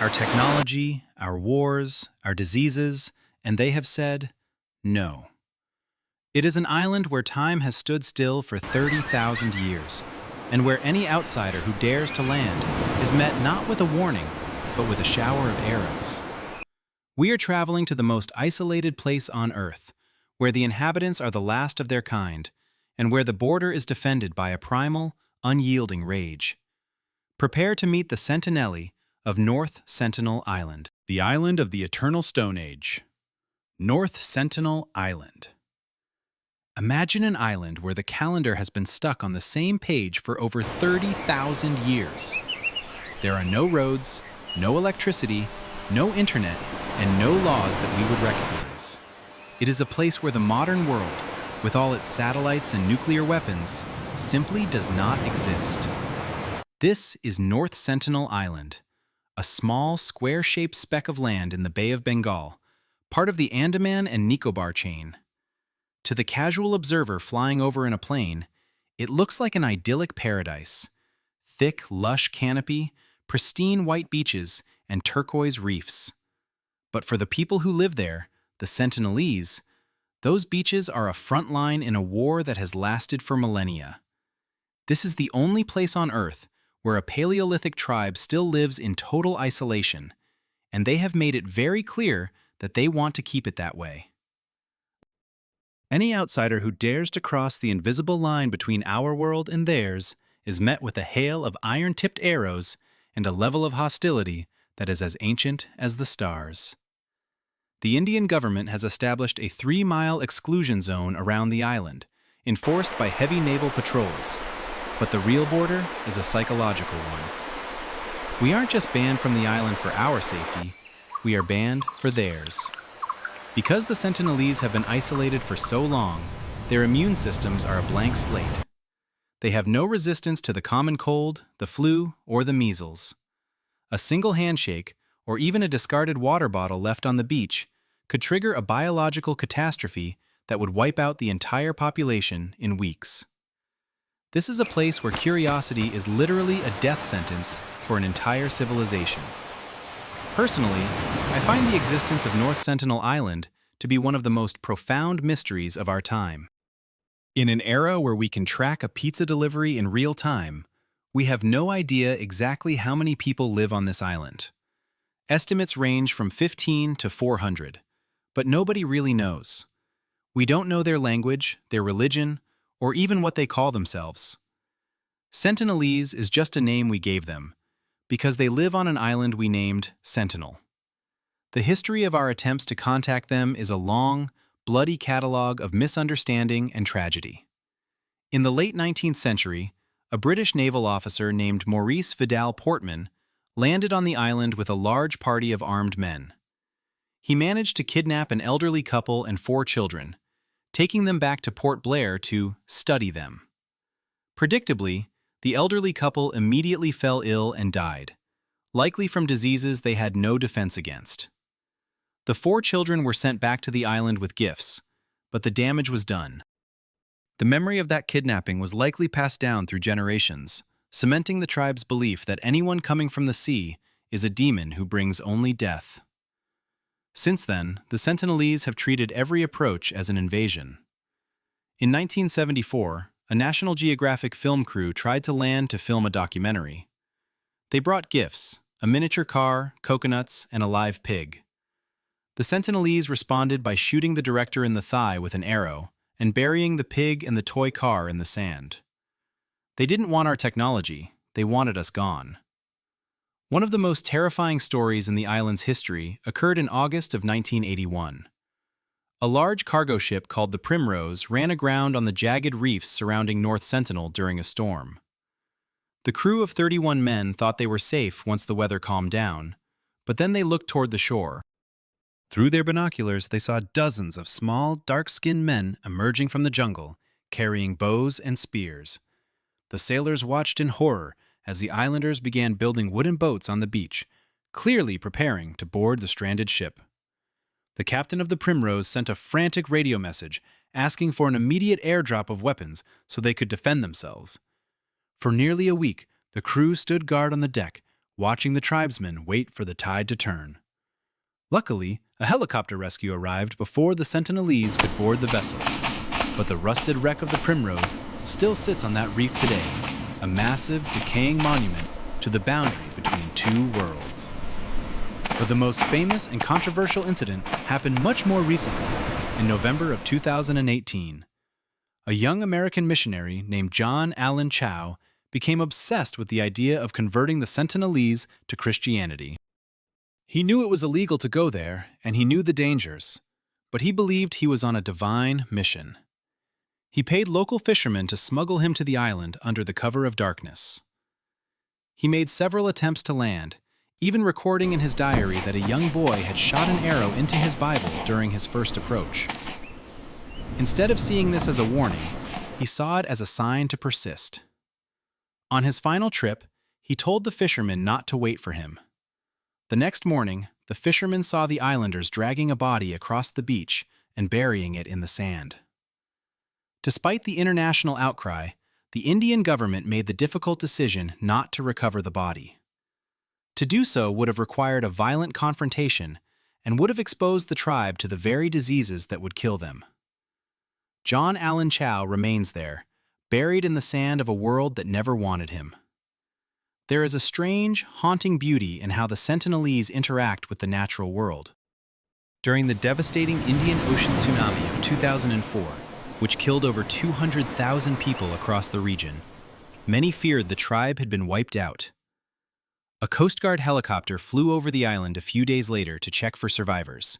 our technology, our wars, our diseases, and they have said, no. It is an island where time has stood still for 30,000 years, and where any outsider who dares to land is met not with a warning, but with a shower of arrows. We are traveling to the most isolated place on Earth, where the inhabitants are the last of their kind, and where the border is defended by a primal, unyielding rage. Prepare to meet the Sentinelli of North Sentinel Island, the island of the eternal Stone Age. North Sentinel Island. Imagine an island where the calendar has been stuck on the same page for over 30,000 years. There are no roads, no electricity, no internet, and no laws that we would recognize. It is a place where the modern world, with all its satellites and nuclear weapons, simply does not exist. This is North Sentinel Island, a small, square-shaped speck of land in the Bay of Bengal, part of the Andaman and Nicobar chain. To the casual observer flying over in a plane, it looks like an idyllic paradise. Thick, lush canopy, pristine white beaches, and turquoise reefs. But for the people who live there, the Sentinelese, those beaches are a front line in a war that has lasted for millennia. This is the only place on Earth where a Paleolithic tribe still lives in total isolation, and they have made it very clear that they want to keep it that way. Any outsider who dares to cross the invisible line between our world and theirs is met with a hail of iron-tipped arrows and a level of hostility that is as ancient as the stars. The Indian government has established a 3-mile exclusion zone around the island, enforced by heavy naval patrols. But the real border is a psychological one. We aren't just banned from the island for our safety, we are banned for theirs. Because the Sentinelese have been isolated for so long, their immune systems are a blank slate. They have no resistance to the common cold, the flu, or the measles. A single handshake, or even a discarded water bottle left on the beach, could trigger a biological catastrophe that would wipe out the entire population in weeks. This is a place where curiosity is literally a death sentence for an entire civilization. Personally, I find the existence of North Sentinel Island to be one of the most profound mysteries of our time. In an era where we can track a pizza delivery in real time, we have no idea exactly how many people live on this island. Estimates range from 15 to 400, but nobody really knows. We don't know their language, their religion, or even what they call themselves. Sentinelese is just a name we gave them, because they live on an island we named Sentinel. The history of our attempts to contact them is a long, bloody catalog of misunderstanding and tragedy. In the late 19th century, a British naval officer named Maurice Vidal Portman landed on the island with a large party of armed men. He managed to kidnap an elderly couple and 4 children, taking them back to Port Blair to study them. Predictably, the elderly couple immediately fell ill and died, likely from diseases they had no defense against. The 4 children were sent back to the island with gifts, but the damage was done. The memory of that kidnapping was likely passed down through generations, cementing the tribe's belief that anyone coming from the sea is a demon who brings only death. Since then, the Sentinelese have treated every approach as an invasion. In 1974, a National Geographic film crew tried to land to film a documentary. They brought gifts, a miniature car, coconuts, and a live pig. The Sentinelese responded by shooting the director in the thigh with an arrow and burying the pig and the toy car in the sand. They didn't want our technology, they wanted us gone. One of the most terrifying stories in the island's history occurred in August of 1981. A large cargo ship called the Primrose ran aground on the jagged reefs surrounding North Sentinel during a storm. The crew of 31 men thought they were safe once the weather calmed down, but then they looked toward the shore. Through their binoculars, they saw dozens of small, dark-skinned men emerging from the jungle, carrying bows and spears. The sailors watched in horror as the islanders began building wooden boats on the beach, clearly preparing to board the stranded ship. The captain of the Primrose sent a frantic radio message asking for an immediate airdrop of weapons so they could defend themselves. For nearly a week, the crew stood guard on the deck, watching the tribesmen wait for the tide to turn. Luckily, a helicopter rescue arrived before the Sentinelese could board the vessel. But the rusted wreck of the Primrose still sits on that reef today, a massive, decaying monument to the boundary between 2 worlds. But the most famous and controversial incident happened much more recently, in November of 2018. A young American missionary named John Allen Chow became obsessed with the idea of converting the Sentinelese to Christianity. He knew it was illegal to go there, and he knew the dangers, but he believed he was on a divine mission. He paid local fishermen to smuggle him to the island under the cover of darkness. He made several attempts to land, even recording in his diary that a young boy had shot an arrow into his Bible during his first approach. Instead of seeing this as a warning, he saw it as a sign to persist. On his final trip, he told the fishermen not to wait for him. The next morning, the fishermen saw the islanders dragging a body across the beach and burying it in the sand. Despite the international outcry, the Indian government made the difficult decision not to recover the body. To do so would have required a violent confrontation and would have exposed the tribe to the very diseases that would kill them. John Allen Chow remains there, buried in the sand of a world that never wanted him. There is a strange, haunting beauty in how the Sentinelese interact with the natural world. During the devastating Indian Ocean tsunami of 2004, which killed over 200,000 people across the region, many feared the tribe had been wiped out. A Coast Guard helicopter flew over the island a few days later to check for survivors.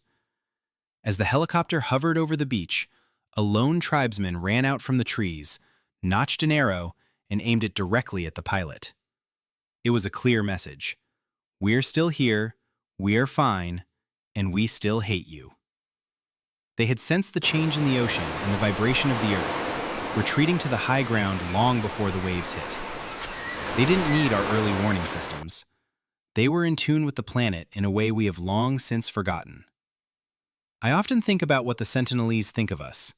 As the helicopter hovered over the beach, a lone tribesman ran out from the trees, notched an arrow, and aimed it directly at the pilot. It was a clear message. We're still here, we're fine, and we still hate you. They had sensed the change in the ocean and the vibration of the earth, retreating to the high ground long before the waves hit. They didn't need our early warning systems. They were in tune with the planet in a way we have long since forgotten. I often think about what the Sentinelese think of us.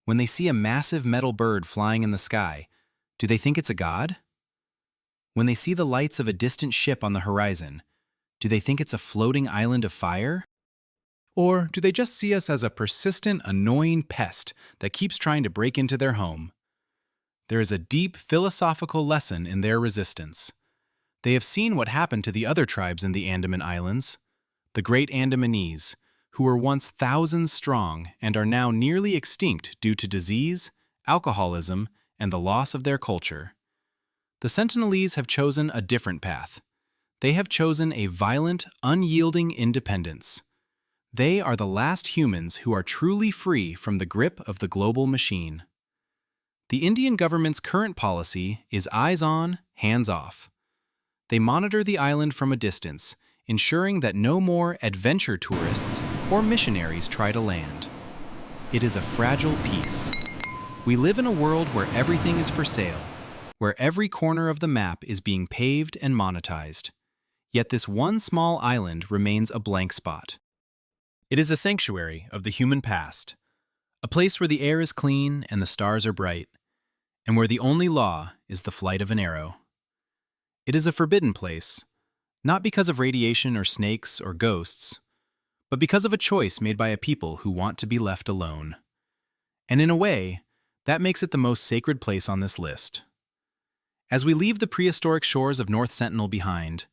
When they see a massive metal bird flying in the sky, do they think it's a god? When they see the lights of a distant ship on the horizon, do they think it's a floating island of fire? Or do they just see us as a persistent, annoying pest that keeps trying to break into their home? There is a deep philosophical lesson in their resistance. They have seen what happened to the other tribes in the Andaman Islands, the Great Andamanese, who were once thousands strong and are now nearly extinct due to disease, alcoholism, and the loss of their culture. The Sentinelese have chosen a different path. They have chosen a violent, unyielding independence. They are the last humans who are truly free from the grip of the global machine. The Indian government's current policy is eyes on, hands off. They monitor the island from a distance, ensuring that no more adventure tourists or missionaries try to land. It is a fragile peace. We live in a world where everything is for sale, where every corner of the map is being paved and monetized. Yet this one small island remains a blank spot. It is a sanctuary of the human past, a place where the air is clean and the stars are bright, and where the only law is the flight of an arrow. It is a forbidden place, not because of radiation or snakes or ghosts, but because of a choice made by a people who want to be left alone. And in a way, that makes it the most sacred place on this list. As we leave the prehistoric shores of North Sentinel behind,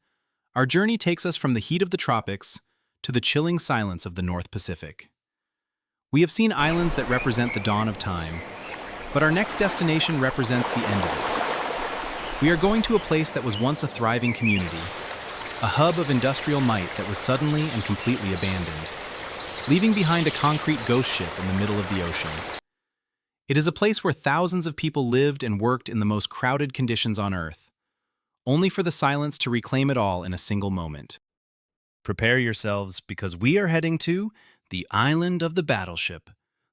our journey takes us from the heat of the tropics to the chilling silence of the North Pacific. We have seen islands that represent the dawn of time, but our next destination represents the end of it. We are going to a place that was once a thriving community, a hub of industrial might that was suddenly and completely abandoned, leaving behind a concrete ghost ship in the middle of the ocean. It is a place where thousands of people lived and worked in the most crowded conditions on Earth, only for the silence to reclaim it all in a single moment. Prepare yourselves, because we are heading to the island of the battleship,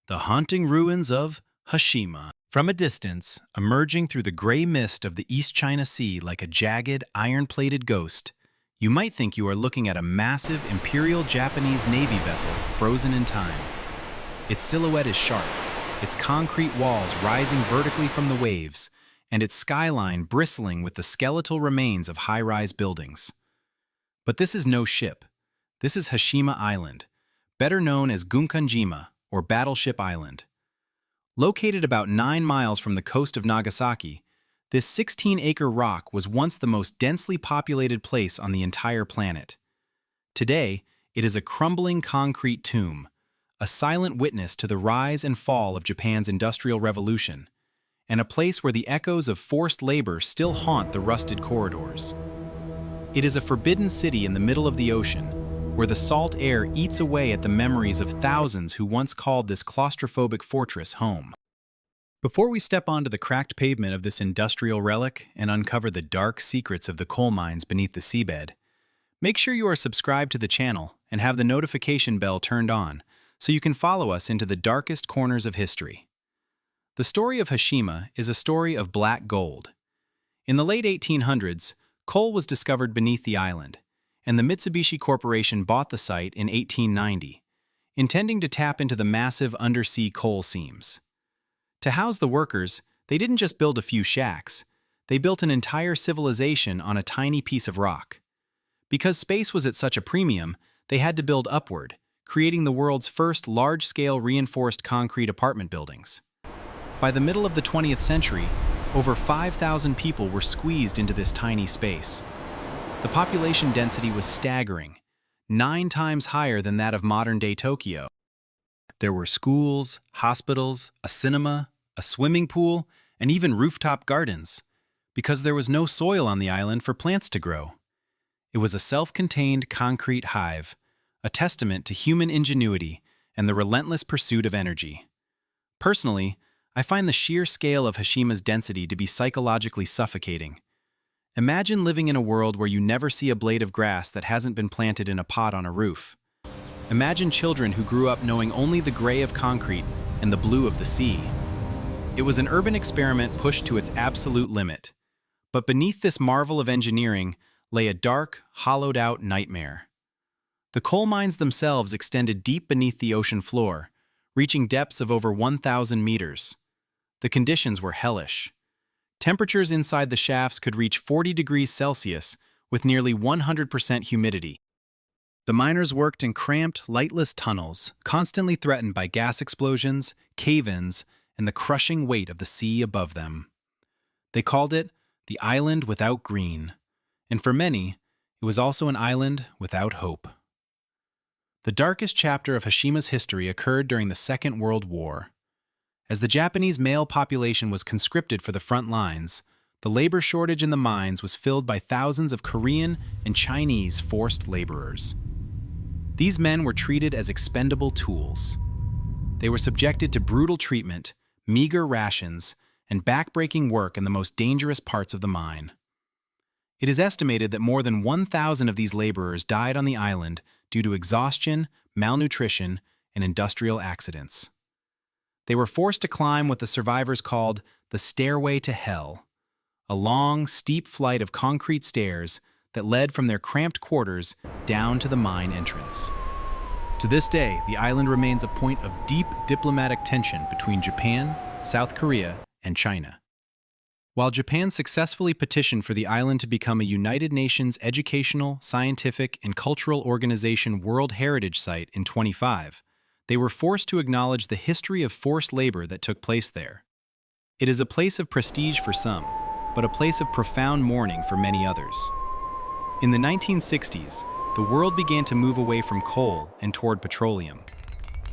the haunting ruins of Hashima. From a distance, emerging through the gray mist of the East China Sea like a jagged, iron-plated ghost, you might think you are looking at a massive Imperial Japanese Navy vessel frozen in time. Its silhouette is sharp, its concrete walls rising vertically from the waves, and its skyline bristling with the skeletal remains of high-rise buildings. But this is no ship. This is Hashima Island, better known as Gunkanjima, or Battleship Island. Located about 9 miles from the coast of Nagasaki, this 16-acre rock was once the most densely populated place on the entire planet. Today, it is a crumbling concrete tomb, a silent witness to the rise and fall of Japan's Industrial Revolution, and a place where the echoes of forced labor still haunt the rusted corridors. It is a forbidden city in the middle of the ocean, where the salt air eats away at the memories of thousands who once called this claustrophobic fortress home. Before we step onto the cracked pavement of this industrial relic and uncover the dark secrets of the coal mines beneath the seabed, make sure you are subscribed to the channel and have the notification bell turned on so you can follow us into the darkest corners of history. The story of Hashima is a story of black gold. In the late 1800s, coal was discovered beneath the island, and the Mitsubishi Corporation bought the site in 1890, intending to tap into the massive undersea coal seams. To house the workers, they didn't just build a few shacks, they built an entire civilization on a tiny piece of rock. Because space was at such a premium, they had to build upward, creating the world's first large-scale reinforced concrete apartment buildings. By the middle of the 20th century, over 5,000 people were squeezed into this tiny space. The population density was staggering, 9 times higher than that of modern-day Tokyo. There were schools, hospitals, a cinema, a swimming pool, and even rooftop gardens, because there was no soil on the island for plants to grow. It was a self-contained concrete hive, a testament to human ingenuity and the relentless pursuit of energy. Personally, I find the sheer scale of Hashima's density to be psychologically suffocating. Imagine living in a world where you never see a blade of grass that hasn't been planted in a pot on a roof. Imagine children who grew up knowing only the gray of concrete and the blue of the sea. It was an urban experiment pushed to its absolute limit. But beneath this marvel of engineering lay a dark, hollowed-out nightmare. The coal mines themselves extended deep beneath the ocean floor, reaching depths of over 1,000 meters. The conditions were hellish. Temperatures inside the shafts could reach 40 degrees Celsius with nearly 100% humidity. The miners worked in cramped, lightless tunnels, constantly threatened by gas explosions, cave-ins, and the crushing weight of the sea above them. They called it the island without green, and for many, it was also an island without hope. The darkest chapter of Hashima's history occurred during the Second World War. As the Japanese male population was conscripted for the front lines, the labor shortage in the mines was filled by thousands of Korean and Chinese forced laborers. These men were treated as expendable tools. They were subjected to brutal treatment, meager rations, and backbreaking work in the most dangerous parts of the mine. It is estimated that more than 1,000 of these laborers died on the island due to exhaustion, malnutrition, and industrial accidents. They were forced to climb what the survivors called the Stairway to Hell, a long, steep flight of concrete stairs that led from their cramped quarters down to the mine entrance. To this day, the island remains a point of deep diplomatic tension between Japan, South Korea, and China. While Japan successfully petitioned for the island to become a United Nations Educational, Scientific, and Cultural Organization World Heritage Site in 2025, they were forced to acknowledge the history of forced labor that took place there. It is a place of prestige for some, but a place of profound mourning for many others. In the 1960s, the world began to move away from coal and toward petroleum.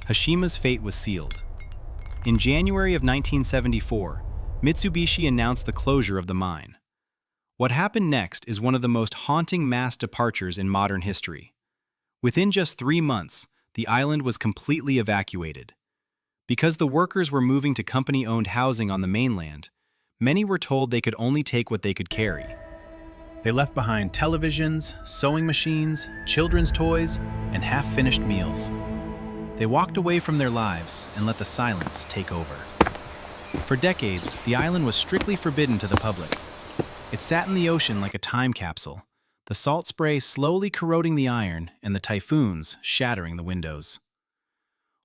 Hashima's fate was sealed. In January of 1974, Mitsubishi announced the closure of the mine. What happened next is one of the most haunting mass departures in modern history. Within just 3 months, the island was completely evacuated. Because the workers were moving to company-owned housing on the mainland, many were told they could only take what they could carry. They left behind televisions, sewing machines, children's toys, and half-finished meals. They walked away from their lives and let the silence take over. For decades, the island was strictly forbidden to the public. It sat in the ocean like a time capsule, the salt spray slowly corroding the iron and the typhoons shattering the windows.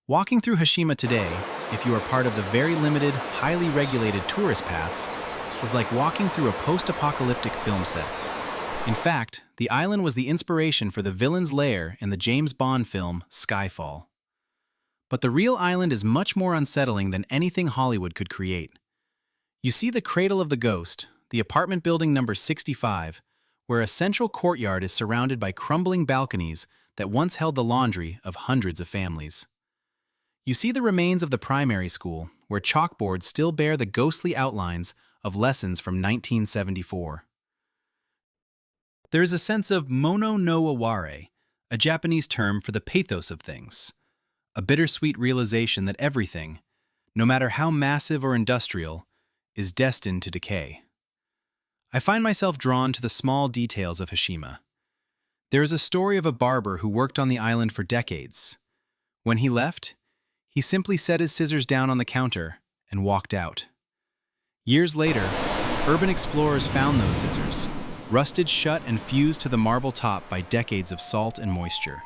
Walking through Hashima today, if you are part of the very limited, highly regulated tourist paths, is like walking through a post-apocalyptic film set. In fact, the island was the inspiration for the villain's lair in the James Bond film Skyfall. But the real island is much more unsettling than anything Hollywood could create. You see the cradle of the ghost, the apartment building number 65, where a central courtyard is surrounded by crumbling balconies that once held the laundry of hundreds of families. You see the remains of the primary school, where chalkboards still bear the ghostly outlines of lessons from 1974. There is a sense of mono no aware, a Japanese term for the pathos of things, a bittersweet realization that everything, no matter how massive or industrial, is destined to decay. I find myself drawn to the small details of Hashima. There is a story of a barber who worked on the island for decades. When he left, he simply set his scissors down on the counter and walked out. Years later, urban explorers found those scissors, rusted shut and fused to the marble top by decades of salt and moisture.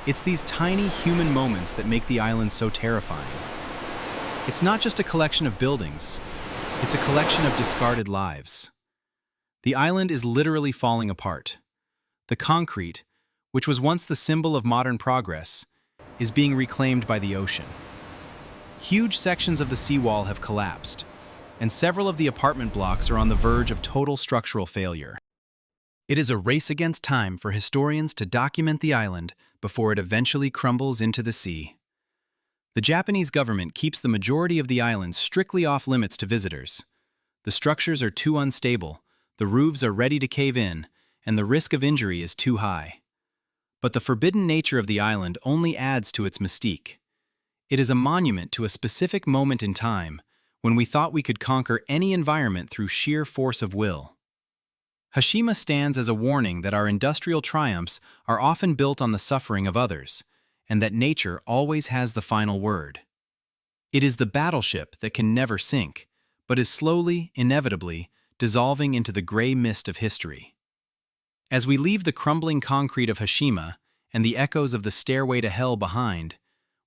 It's these tiny human moments that make the island so terrifying. It's not just a collection of buildings, it's a collection of discarded lives. The island is literally falling apart. The concrete, which was once the symbol of modern progress, is being reclaimed by the ocean. Huge sections of the seawall have collapsed, and several of the apartment blocks are on the verge of total structural failure. It is a race against time for historians to document the island before it eventually crumbles into the sea. The Japanese government keeps the majority of the island strictly off limits to visitors. The structures are too unstable, the roofs are ready to cave in, and the risk of injury is too high. But the forbidden nature of the island only adds to its mystique. It is a monument to a specific moment in time when we thought we could conquer any environment through sheer force of will. Hashima stands as a warning that our industrial triumphs are often built on the suffering of others, and that nature always has the final word. It is the battleship that can never sink, but is slowly, inevitably, dissolving into the gray mist of history. As we leave the crumbling concrete of Hashima and the echoes of the stairway to hell behind,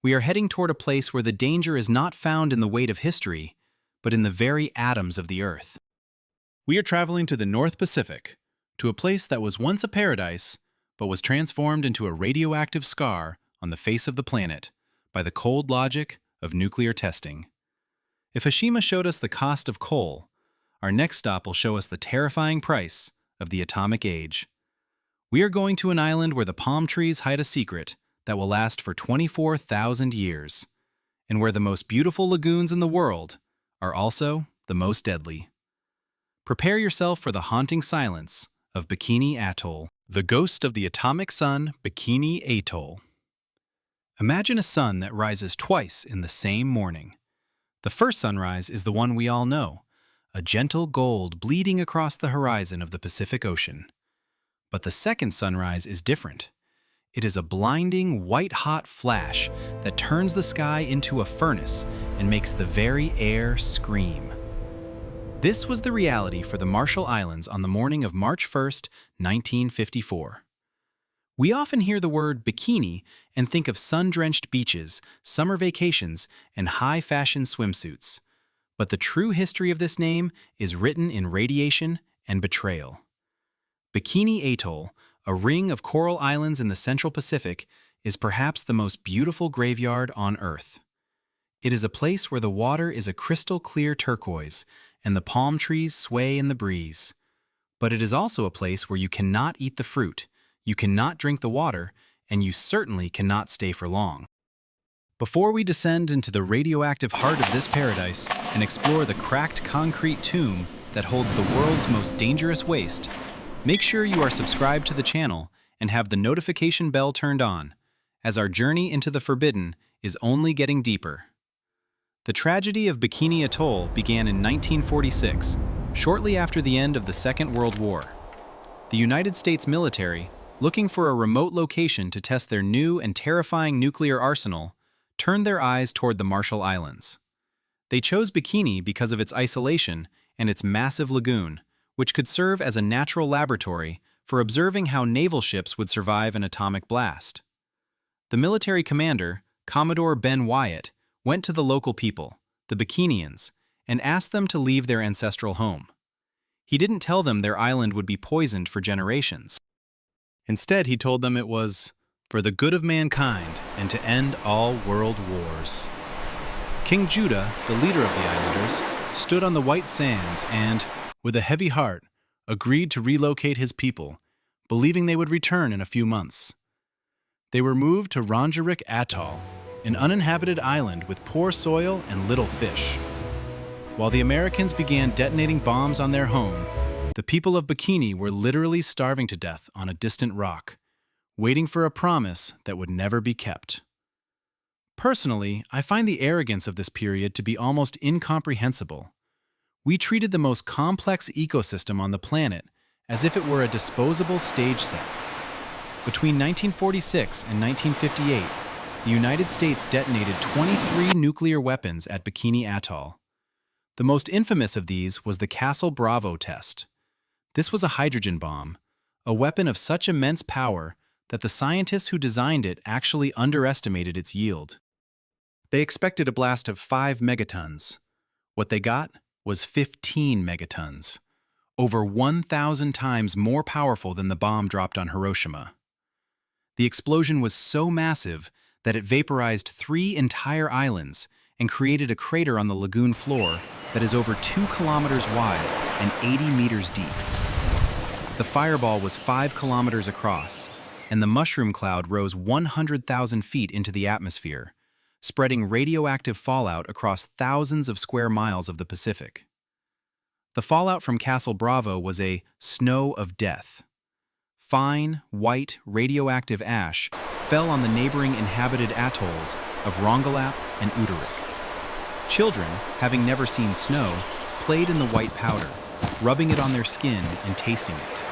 we are heading toward a place where the danger is not found in the weight of history, but in the very atoms of the earth. We are traveling to the North Pacific, to a place that was once a paradise, but was transformed into a radioactive scar on the face of the planet by the cold logic of nuclear testing. If Hashima showed us the cost of coal, our next stop will show us the terrifying price of the atomic age. We are going to an island where the palm trees hide a secret that will last for 24,000 years, and where the most beautiful lagoons in the world are also the most deadly. Prepare yourself for the haunting silence of Bikini Atoll, the ghost of the atomic sun, Bikini Atoll. Imagine a sun that rises twice in the same morning. The first sunrise is the one we all know, a gentle gold bleeding across the horizon of the Pacific Ocean. But the second sunrise is different. It is a blinding, white-hot flash that turns the sky into a furnace and makes the very air scream. This was the reality for the Marshall Islands on the morning of March 1st, 1954. We often hear the word bikini and think of sun-drenched beaches, summer vacations, and high-fashion swimsuits. But the true history of this name is written in radiation and betrayal. Bikini Atoll, a ring of coral islands in the Central Pacific, is perhaps the most beautiful graveyard on Earth. It is a place where the water is a crystal-clear turquoise and the palm trees sway in the breeze. But it is also a place where you cannot eat the fruit, you cannot drink the water, and you certainly cannot stay for long. Before we descend into the radioactive heart of this paradise and explore the cracked concrete tomb that holds the world's most dangerous waste, make sure you are subscribed to the channel and have the notification bell turned on, as our journey into the forbidden is only getting deeper. The tragedy of Bikini Atoll began in 1946, shortly after the end of the Second World War. The United States military, looking for a remote location to test their new and terrifying nuclear arsenal, turned their eyes toward the Marshall Islands. They chose Bikini because of its isolation and its massive lagoon, which could serve as a natural laboratory for observing how naval ships would survive an atomic blast. The military commander, Commodore Ben Wyatt, went to the local people, the Bikinians, and asked them to leave their ancestral home. He didn't tell them their island would be poisoned for generations. Instead, he told them it was for the good of mankind and to end all world wars. King Judah, the leader of the islanders, stood on the white sands and, with a heavy heart, agreed to relocate his people, believing they would return in a few months. They were moved to Ramree Atoll, an uninhabited island with poor soil and little fish. While the Americans began detonating bombs on their home, the people of Bikini were literally starving to death on a distant rock, waiting for a promise that would never be kept. Personally, I find the arrogance of this period to be almost incomprehensible. We treated the most complex ecosystem on the planet as if it were a disposable stage set. Between 1946 and 1958, the United States detonated 23 nuclear weapons at Bikini Atoll. The most infamous of these was the Castle Bravo test. This was a hydrogen bomb, a weapon of such immense power that the scientists who designed it actually underestimated its yield. They expected a blast of 5 megatons. What they got was 15 megatons, over 1,000 times more powerful than the bomb dropped on Hiroshima. The explosion was so massive that it vaporized 3 entire islands and created a crater on the lagoon floor that is over 2 kilometers wide and 80 meters deep. The fireball was 5 kilometers across, and the mushroom cloud rose 100,000 feet into the atmosphere, spreading radioactive fallout across thousands of square miles of the Pacific. The fallout from Castle Bravo was a snow of death. Fine, white, radioactive ash fell on the neighboring inhabited atolls of Rongelap and Utterik. Children, having never seen snow, played in the white powder, rubbing it on their skin and tasting it.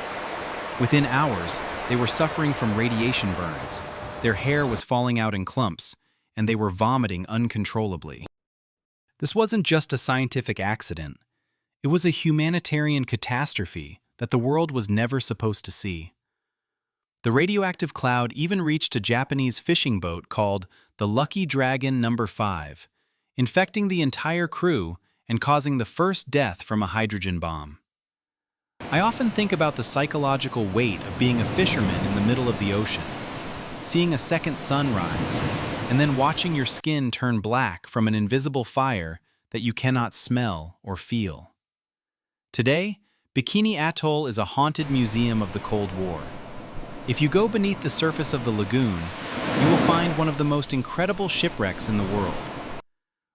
Within hours, they were suffering from radiation burns, their hair was falling out in clumps, and they were vomiting uncontrollably. This wasn't just a scientific accident. It was a humanitarian catastrophe that the world was never supposed to see. The radioactive cloud even reached a Japanese fishing boat called the Lucky Dragon No. 5, infecting the entire crew and causing the first death from a hydrogen bomb. I often think about the psychological weight of being a fisherman in the middle of the ocean, seeing a second sun rise, and then watching your skin turn black from an invisible fire that you cannot smell or feel. Today, Bikini Atoll is a haunted museum of the Cold War. If you go beneath the surface of the lagoon, you will find one of the most incredible shipwrecks in the world.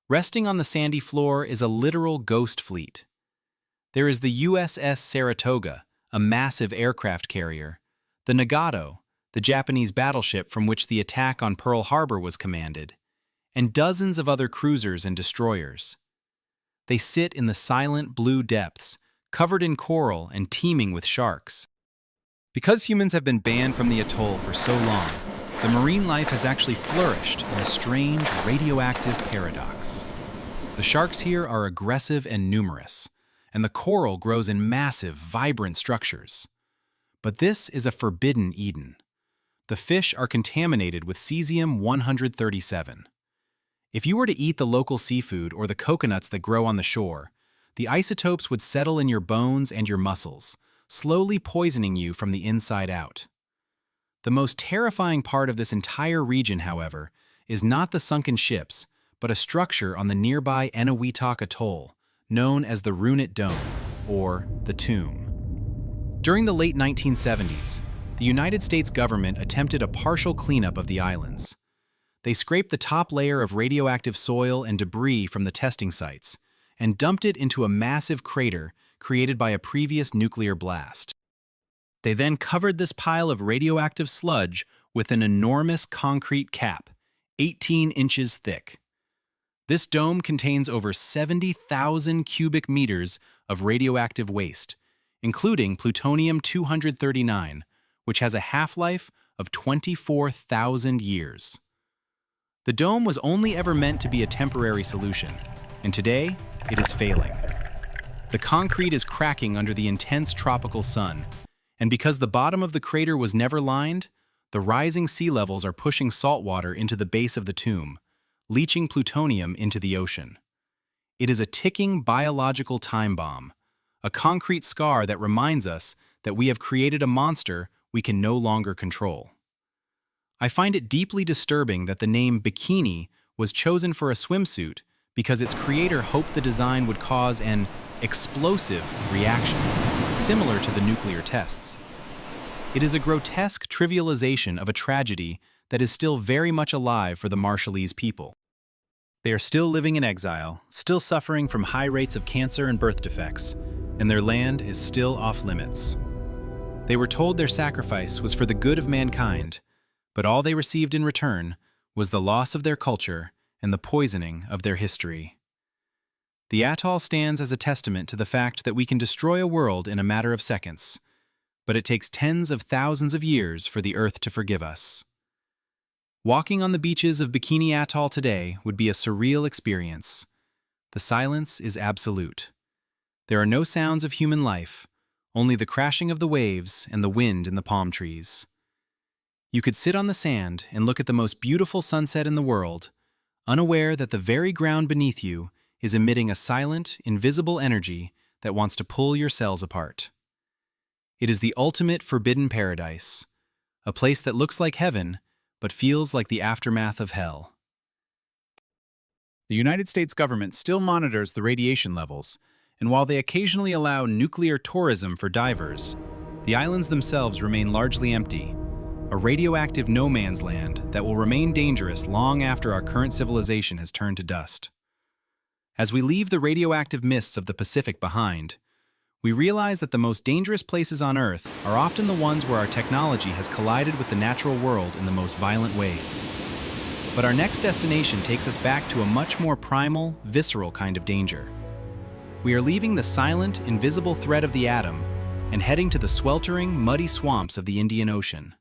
Resting on the sandy floor is a literal ghost fleet. There is the USS Saratoga, a massive aircraft carrier, the Nagato, the Japanese battleship from which the attack on Pearl Harbor was commanded, and dozens of other cruisers and destroyers. They sit in the silent blue depths, covered in coral and teeming with sharks. Because humans have been banned from the atoll for so long, the marine life has actually flourished in a strange radioactive paradox. The sharks here are aggressive and numerous, and the coral grows in massive, vibrant structures. But this is a forbidden Eden. The fish are contaminated with cesium-137. If you were to eat the local seafood or the coconuts that grow on the shore, the isotopes would settle in your bones and your muscles, slowly poisoning you from the inside out. The most terrifying part of this entire region, however, is not the sunken ships, but a structure on the nearby Eniwetok Atoll, known as the Runit Dome, or the Tomb. During the late 1970s, the United States government attempted a partial cleanup of the islands. They scraped the top layer of radioactive soil and debris from the testing sites and dumped it into a massive crater created by a previous nuclear blast. They then covered this pile of radioactive sludge with an enormous concrete cap, 18 inches thick. This dome contains over 70,000 cubic meters of radioactive waste, including plutonium-239, which has a half-life of 24,000 years. The dome was only ever meant to be a temporary solution, and today it is failing. The concrete is cracking under the intense tropical sun, and because the bottom of the crater was never lined, the rising sea levels are pushing salt water into the base of the tomb, leaching plutonium into the ocean. It is a ticking biological time bomb, a concrete scar that reminds us that we have created a monster we can no longer control. I find it deeply disturbing that the name Bikini was chosen for a swimsuit because its creator hoped the design would cause an explosive reaction, similar to the nuclear tests. It is a grotesque trivialization of a tragedy that is still very much alive for the Marshallese people. They are still living in exile, still suffering from high rates of cancer and birth defects, and their land is still off limits. They were told their sacrifice was for the good of mankind, but all they received in return was the loss of their culture and the poisoning of their history. The atoll stands as a testament to the fact that we can destroy a world in a matter of seconds, but it takes tens of thousands of years for the Earth to forgive us. Walking on the beaches of Bikini Atoll today would be a surreal experience. The silence is absolute. There are no sounds of human life, only the crashing of the waves and the wind in the palm trees. You could sit on the sand and look at the most beautiful sunset in the world, unaware that the very ground beneath you is emitting a silent, invisible energy that wants to pull your cells apart. It is the ultimate forbidden paradise, a place that looks like heaven but feels like the aftermath of hell. The United States government still monitors the radiation levels, and while they occasionally allow nuclear tourism for divers, the islands themselves remain largely empty, a radioactive no man's land that will remain dangerous long after our current civilization has turned to dust. As we leave the radioactive mists of the Pacific behind, we realize that the most dangerous places on Earth are often the ones where our technology has collided with the natural world in the most violent ways. But our next destination takes us back to a much more primal, visceral kind of danger. We are leaving the silent, invisible threat of the atom and heading to the sweltering, muddy swamps of the Indian Ocean.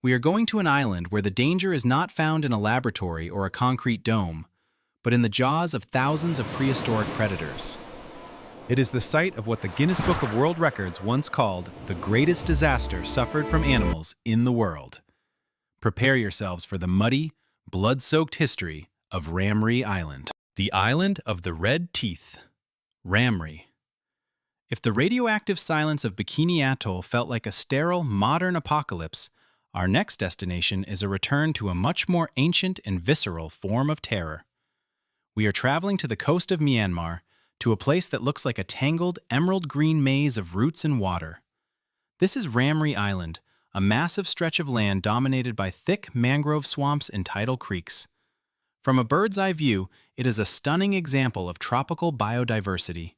We are going to an island where the danger is not found in a laboratory or a concrete dome, but in the jaws of thousands of prehistoric predators. It is the site of what the Guinness Book of World Records once called the greatest disaster suffered from animals in the world. Prepare yourselves for the muddy, blood-soaked history of Ramree Island. The Island of the Red Teeth. Ramree. If the radioactive silence of Bikini Atoll felt like a sterile, modern apocalypse, our next destination is a return to a much more ancient and visceral form of terror. We are traveling to the coast of Myanmar, to a place that looks like a tangled, emerald-green maze of roots and water. This is Ramree Island, a massive stretch of land dominated by thick mangrove swamps and tidal creeks. From a bird's-eye view, it is a stunning example of tropical biodiversity.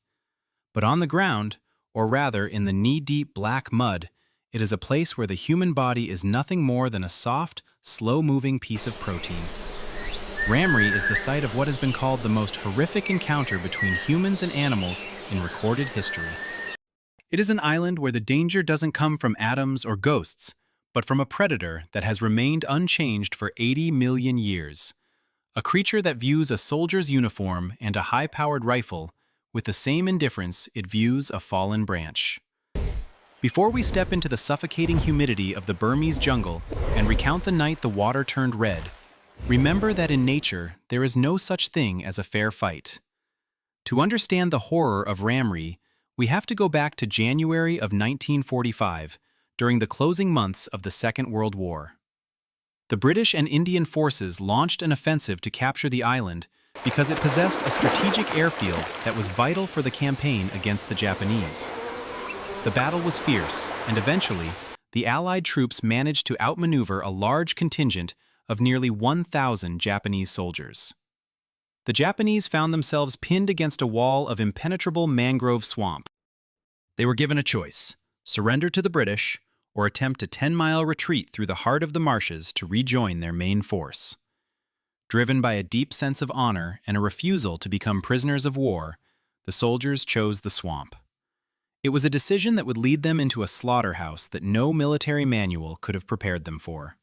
But on the ground, or rather in the knee-deep black mud, it is a place where the human body is nothing more than a soft, slow-moving piece of protein. Ramree is the site of what has been called the most horrific encounter between humans and animals in recorded history. It is an island where the danger doesn't come from atoms or ghosts, but from a predator that has remained unchanged for 80 million years. A creature that views a soldier's uniform and a high-powered rifle with the same indifference it views a fallen branch. Before we step into the suffocating humidity of the Burmese jungle and recount the night the water turned red, remember that in nature there is no such thing as a fair fight. To understand the horror of Ramree, we have to go back to January of 1945, during the closing months of the Second World War. The British and Indian forces launched an offensive to capture the island because it possessed a strategic airfield that was vital for the campaign against the Japanese. The battle was fierce, and eventually, the Allied troops managed to outmaneuver a large contingent of nearly 1,000 Japanese soldiers. The Japanese found themselves pinned against a wall of impenetrable mangrove swamp. They were given a choice: surrender to the British or attempt a 10-mile retreat through the heart of the marshes to rejoin their main force. Driven by a deep sense of honor and a refusal to become prisoners of war, the soldiers chose the swamp. It was a decision that would lead them into a slaughterhouse that no military manual could have prepared them for.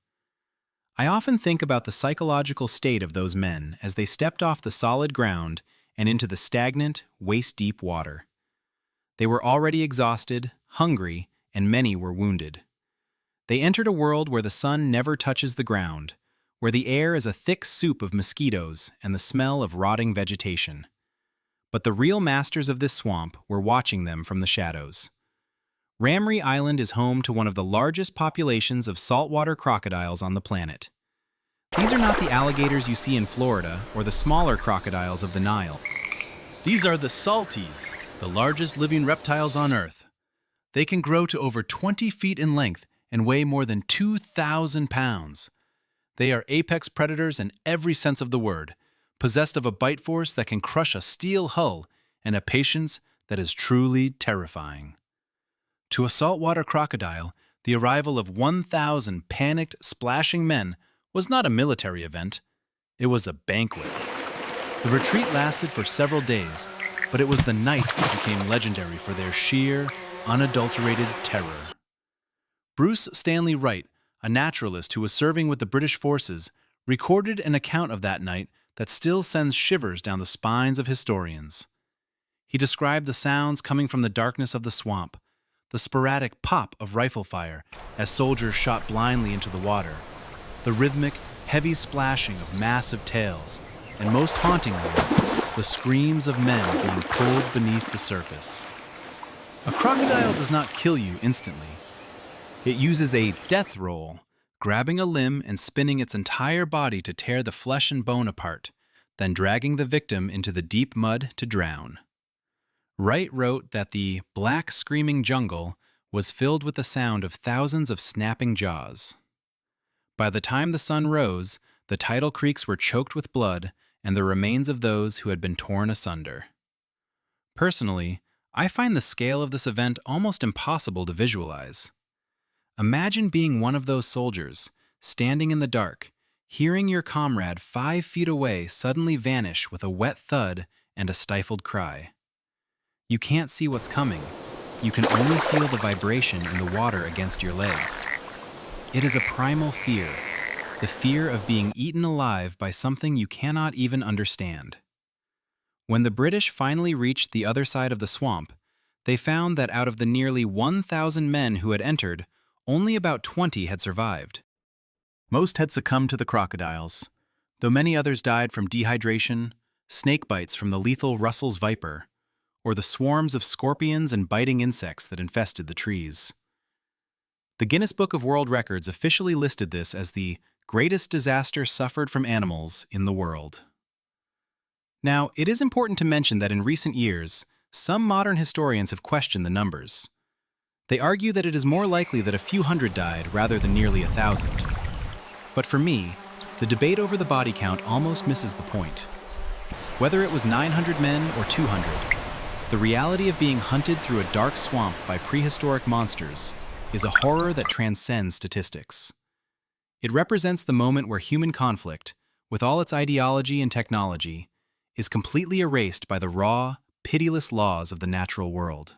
I often think about the psychological state of those men as they stepped off the solid ground and into the stagnant, waist-deep water. They were already exhausted, hungry, and many were wounded. They entered a world where the sun never touches the ground, where the air is a thick soup of mosquitoes and the smell of rotting vegetation. But the real masters of this swamp were watching them from the shadows. Ramree Island is home to one of the largest populations of saltwater crocodiles on the planet. These are not the alligators you see in Florida or the smaller crocodiles of the Nile. These are the salties, the largest living reptiles on Earth. They can grow to over 20 feet in length and weigh more than 2,000 pounds. They are apex predators in every sense of the word, possessed of a bite force that can crush a steel hull and a patience that is truly terrifying. To a saltwater crocodile, the arrival of 1,000 panicked, splashing men was not a military event. It was a banquet. The retreat lasted for several days, but it was the nights that became legendary for their sheer, unadulterated terror. Bruce Stanley Wright, a naturalist who was serving with the British forces, recorded an account of that night that still sends shivers down the spines of historians. He described the sounds coming from the darkness of the swamp, the sporadic pop of rifle fire as soldiers shot blindly into the water, the rhythmic, heavy splashing of massive tails, and most hauntingly, the screams of men being pulled beneath the surface. A crocodile does not kill you instantly. It uses a death roll, grabbing a limb and spinning its entire body to tear the flesh and bone apart, then dragging the victim into the deep mud to drown. Wright wrote that the black screaming jungle was filled with the sound of thousands of snapping jaws. By the time the sun rose, the tidal creeks were choked with blood and the remains of those who had been torn asunder. Personally, I find the scale of this event almost impossible to visualize. Imagine being one of those soldiers, standing in the dark, hearing your comrade 5 feet away suddenly vanish with a wet thud and a stifled cry. You can't see what's coming. You can only feel the vibration in the water against your legs. It is a primal fear, the fear of being eaten alive by something you cannot even understand. When the British finally reached the other side of the swamp, they found that out of the nearly 1,000 men who had entered, only about 20 had survived. Most had succumbed to the crocodiles, though many others died from dehydration, snake bites from the lethal Russell's viper, or the swarms of scorpions and biting insects that infested the trees. The Guinness Book of World Records officially listed this as the greatest disaster suffered from animals in the world. Now, it is important to mention that in recent years, some modern historians have questioned the numbers. They argue that it is more likely that a few hundred died rather than nearly 1,000. But for me, the debate over the body count almost misses the point. Whether it was 900 men or 200, the reality of being hunted through a dark swamp by prehistoric monsters is a horror that transcends statistics. It represents the moment where human conflict, with all its ideology and technology, is completely erased by the raw, pitiless laws of the natural world.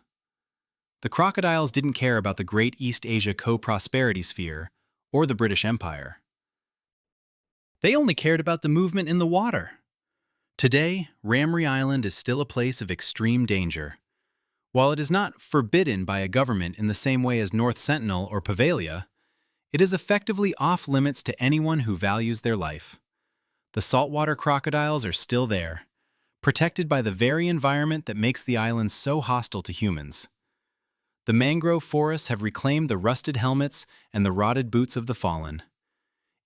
The crocodiles didn't care about the Great East Asia Co-Prosperity Sphere or the British Empire. They only cared about the movement in the water. Today, Ramree Island is still a place of extreme danger. While it is not forbidden by a government in the same way as North Sentinel or Poveglia, it is effectively off-limits to anyone who values their life. The saltwater crocodiles are still there, protected by the very environment that makes the island so hostile to humans. The mangrove forests have reclaimed the rusted helmets and the rotted boots of the fallen.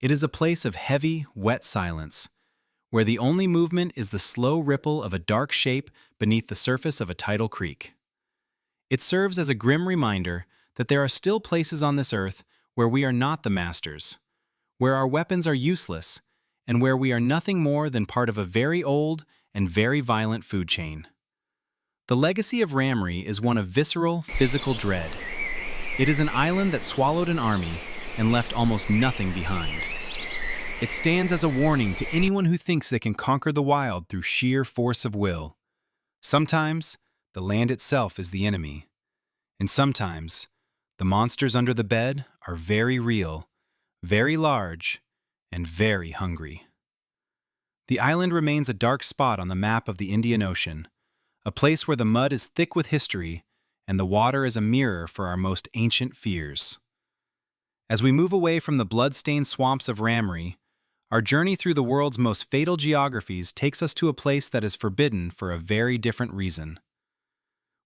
It is a place of heavy, wet silence, where the only movement is the slow ripple of a dark shape beneath the surface of a tidal creek. It serves as a grim reminder that there are still places on this earth where we are not the masters, where our weapons are useless, and where we are nothing more than part of a very old and very violent food chain. The legacy of Ramree is one of visceral, physical dread. It is an island that swallowed an army and left almost nothing behind. It stands as a warning to anyone who thinks they can conquer the wild through sheer force of will. Sometimes, the land itself is the enemy. And sometimes, the monsters under the bed are very real, very large, and very hungry. The island remains a dark spot on the map of the Indian Ocean, a place where the mud is thick with history and the water is a mirror for our most ancient fears. As we move away from the blood-stained swamps of Ramree, our journey through the world's most fatal geographies takes us to a place that is forbidden for a very different reason.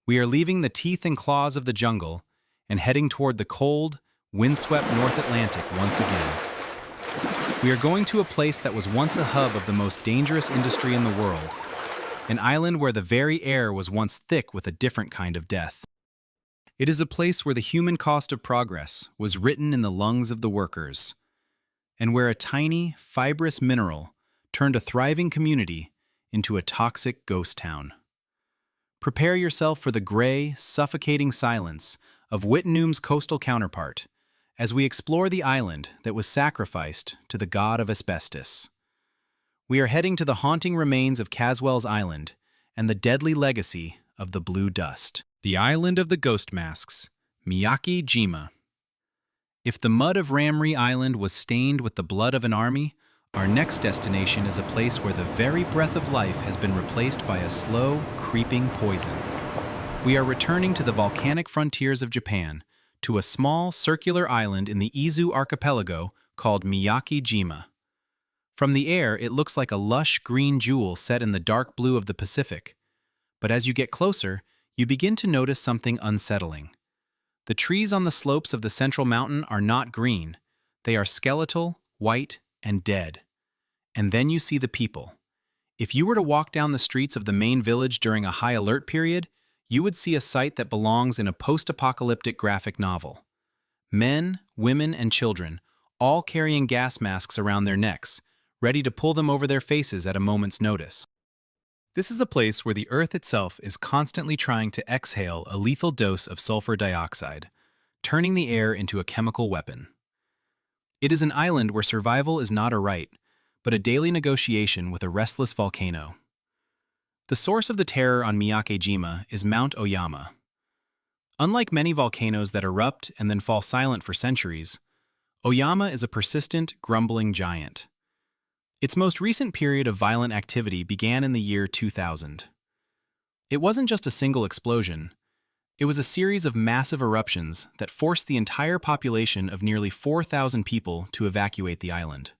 We are leaving the teeth and claws of the jungle and heading toward the cold, windswept North Atlantic once again. We are going to a place that was once a hub of the most dangerous industry in the world, an island where the very air was once thick with a different kind of death. It is a place where the human cost of progress was written in the lungs of the workers, and where a tiny, fibrous mineral turned a thriving community into a toxic ghost town. Prepare yourself for the gray, suffocating silence of Wittenoom's coastal counterpart as we explore the island that was sacrificed to the god of asbestos. We are heading to the haunting remains of Caswell's Island and the deadly legacy of the blue dust. The island of the ghost masks, Miyake-jima. If the mud of Ramree Island was stained with the blood of an army, our next destination is a place where the very breath of life has been replaced by a slow, creeping poison. We are returning to the volcanic frontiers of Japan, to a small, circular island in the Izu archipelago called Miyake-jima. From the air, it looks like a lush green jewel set in the dark blue of the Pacific. But as you get closer, you begin to notice something unsettling. The trees on the slopes of the central mountain are not green. They are skeletal, white, and dead. And then you see the people. If you were to walk down the streets of the main village during a high alert period, you would see a sight that belongs in a post-apocalyptic graphic novel. Men, women, and children, all carrying gas masks around their necks, ready to pull them over their faces at a moment's notice. This is a place where the Earth itself is constantly trying to exhale a lethal dose of sulfur dioxide, turning the air into a chemical weapon. It is an island where survival is not a right, but a daily negotiation with a restless volcano. The source of the terror on Miyake-jima is Mount Oyama. Unlike many volcanoes that erupt and then fall silent for centuries, Oyama is a persistent, grumbling giant. Its most recent period of violent activity began in the year 2000. It wasn't just a single explosion. It was a series of massive eruptions that forced the entire population of nearly 4,000 people to evacuate the island.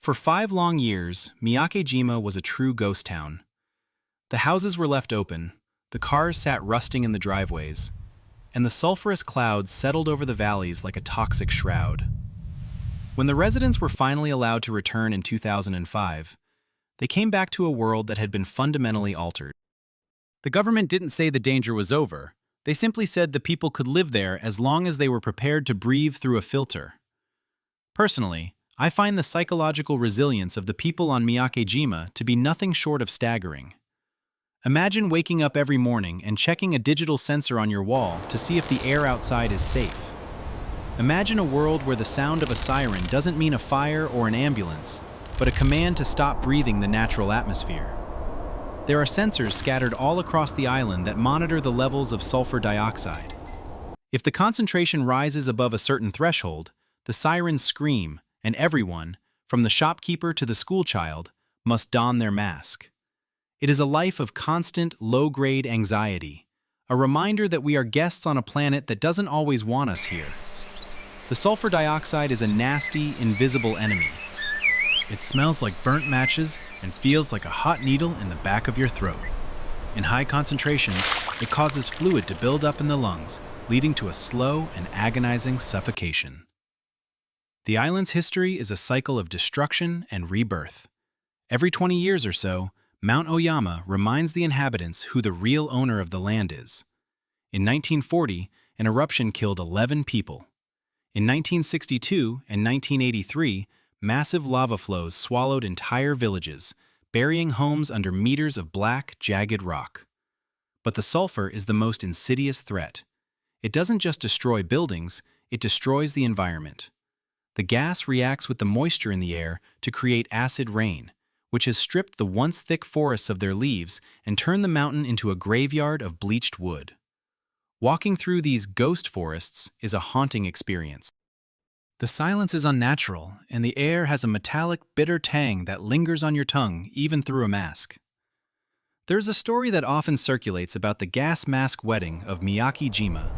For 5 long years, Miyake-jima was a true ghost town. The houses were left open, the cars sat rusting in the driveways, and the sulfurous clouds settled over the valleys like a toxic shroud. When the residents were finally allowed to return in 2005, they came back to a world that had been fundamentally altered. The government didn't say the danger was over. They simply said the people could live there as long as they were prepared to breathe through a filter. Personally, I find the psychological resilience of the people on Miyake-jima to be nothing short of staggering. Imagine waking up every morning and checking a digital sensor on your wall to see if the air outside is safe. Imagine a world where the sound of a siren doesn't mean a fire or an ambulance, but a command to stop breathing the natural atmosphere. There are sensors scattered all across the island that monitor the levels of sulfur dioxide. If the concentration rises above a certain threshold, the sirens scream, and everyone, from the shopkeeper to the schoolchild, must don their mask. It is a life of constant, low-grade anxiety, a reminder that we are guests on a planet that doesn't always want us here. The sulfur dioxide is a nasty, invisible enemy. It smells like burnt matches and feels like a hot needle in the back of your throat. In high concentrations, it causes fluid to build up in the lungs, leading to a slow and agonizing suffocation. The island's history is a cycle of destruction and rebirth. Every 20 years or so, Mount Oyama reminds the inhabitants who the real owner of the land is. In 1940, an eruption killed 11 people. In 1962 and 1983, massive lava flows swallowed entire villages, burying homes under meters of black, jagged rock. But the sulfur is the most insidious threat. It doesn't just destroy buildings, it destroys the environment. The gas reacts with the moisture in the air to create acid rain, which has stripped the once thick forests of their leaves and turned the mountain into a graveyard of bleached wood. Walking through these ghost forests is a haunting experience. The silence is unnatural, and the air has a metallic, bitter tang that lingers on your tongue even through a mask. There's a story that often circulates about the gas mask wedding of Miyake-jima.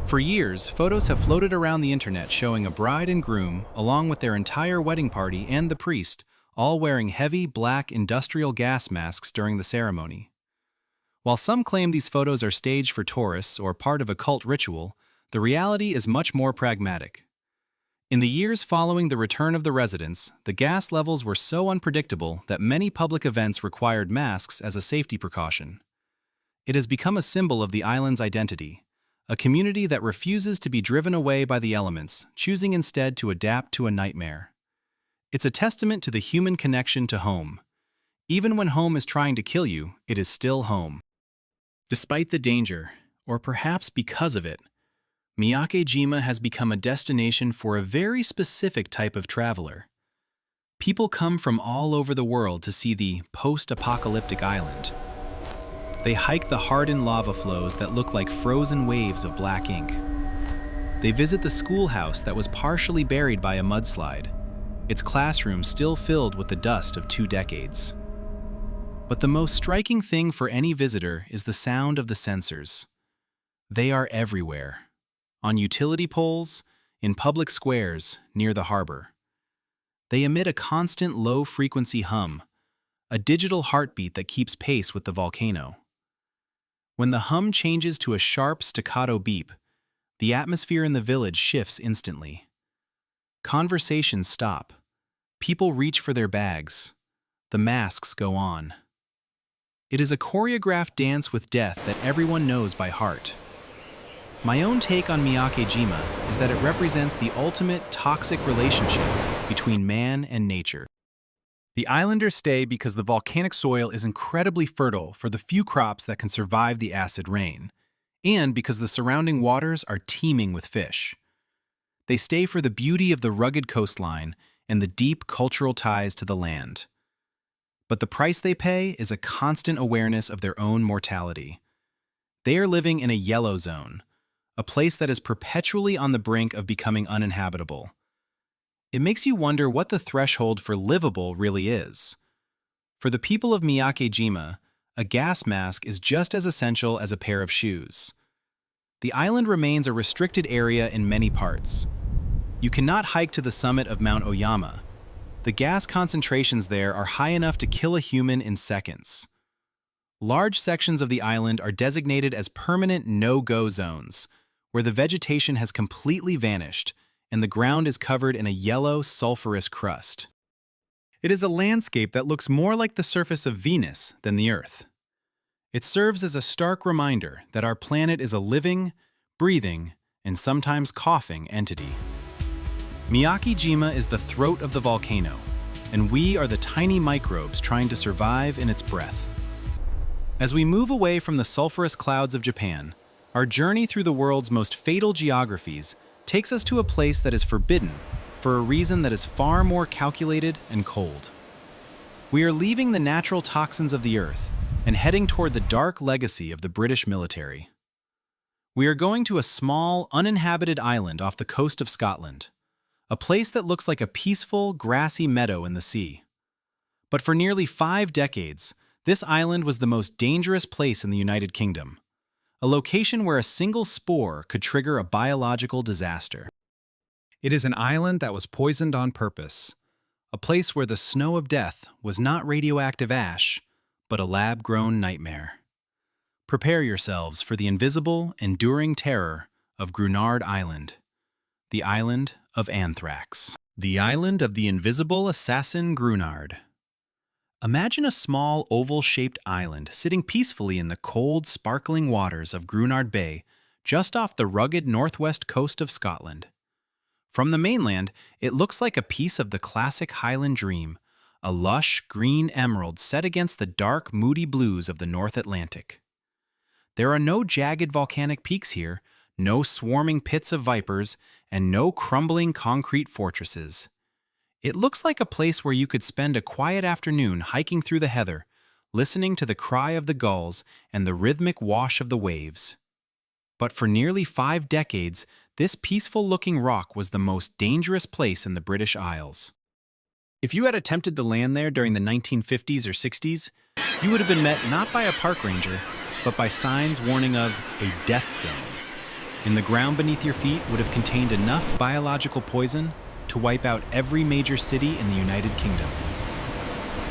For years, photos have floated around the internet showing a bride and groom, along with their entire wedding party and the priest, all wearing heavy, black, industrial gas masks during the ceremony. While some claim these photos are staged for tourists or part of a cult ritual, the reality is much more pragmatic. In the years following the return of the residents, the gas levels were so unpredictable that many public events required masks as a safety precaution. It has become a symbol of the island's identity, a community that refuses to be driven away by the elements, choosing instead to adapt to a nightmare. It's a testament to the human connection to home. Even when home is trying to kill you, it is still home. Despite the danger, or perhaps because of it, Miyake-jima has become a destination for a very specific type of traveler. People come from all over the world to see the post-apocalyptic island. They hike the hardened lava flows that look like frozen waves of black ink. They visit the schoolhouse that was partially buried by a mudslide, its classroom still filled with the dust of 2 decades. But the most striking thing for any visitor is the sound of the sensors. They are everywhere, on utility poles, in public squares, near the harbor. They emit a constant low-frequency hum, a digital heartbeat that keeps pace with the volcano. When the hum changes to a sharp staccato beep, the atmosphere in the village shifts instantly. Conversations stop. People reach for their bags. The masks go on. It is a choreographed dance with death that everyone knows by heart. My own take on Miyake-jima is that it represents the ultimate toxic relationship between man and nature. The islanders stay because the volcanic soil is incredibly fertile for the few crops that can survive the acid rain, and because the surrounding waters are teeming with fish. They stay for the beauty of the rugged coastline and the deep cultural ties to the land. But the price they pay is a constant awareness of their own mortality. They are living in a yellow zone, a place that is perpetually on the brink of becoming uninhabitable. It makes you wonder what the threshold for livable really is. For the people of Miyake-jima, a gas mask is just as essential as a pair of shoes. The island remains a restricted area in many parts. You cannot hike to the summit of Mount Oyama. The gas concentrations there are high enough to kill a human in seconds. Large sections of the island are designated as permanent no-go zones, where the vegetation has completely vanished and the ground is covered in a yellow, sulfurous crust. It is a landscape that looks more like the surface of Venus than the Earth. It serves as a stark reminder that our planet is a living, breathing, and sometimes coughing entity. Miyake-jima is the throat of the volcano, and we are the tiny microbes trying to survive in its breath. As we move away from the sulfurous clouds of Japan, our journey through the world's most fatal geographies takes us to a place that is forbidden for a reason that is far more calculated and cold. We are leaving the natural toxins of the Earth and heading toward the dark legacy of the British military. We are going to a small, uninhabited island off the coast of Scotland, a place that looks like a peaceful, grassy meadow in the sea. But for nearly 5 decades, this island was the most dangerous place in the United Kingdom, a location where a single spore could trigger a biological disaster. It is an island that was poisoned on purpose, a place where the snow of death was not radioactive ash, but a lab-grown nightmare. Prepare yourselves for the invisible, enduring terror of Grunard Island, the island of anthrax. The island of the invisible assassin Grunard. Imagine a small, oval-shaped island sitting peacefully in the cold, sparkling waters of Grunard Bay, just off the rugged northwest coast of Scotland. From the mainland, it looks like a piece of the classic Highland dream, a lush, green emerald set against the dark, moody blues of the North Atlantic. There are no jagged volcanic peaks here, no swarming pits of vipers, and no crumbling concrete fortresses. It looks like a place where you could spend a quiet afternoon hiking through the heather, listening to the cry of the gulls and the rhythmic wash of the waves. But for nearly 5 decades, this peaceful-looking rock was the most dangerous place in the British Isles. If you had attempted to land there during the 1950s or 60s, you would have been met not by a park ranger, but by signs warning of a death zone. And the ground beneath your feet would have contained enough biological poison to wipe out every major city in the United Kingdom.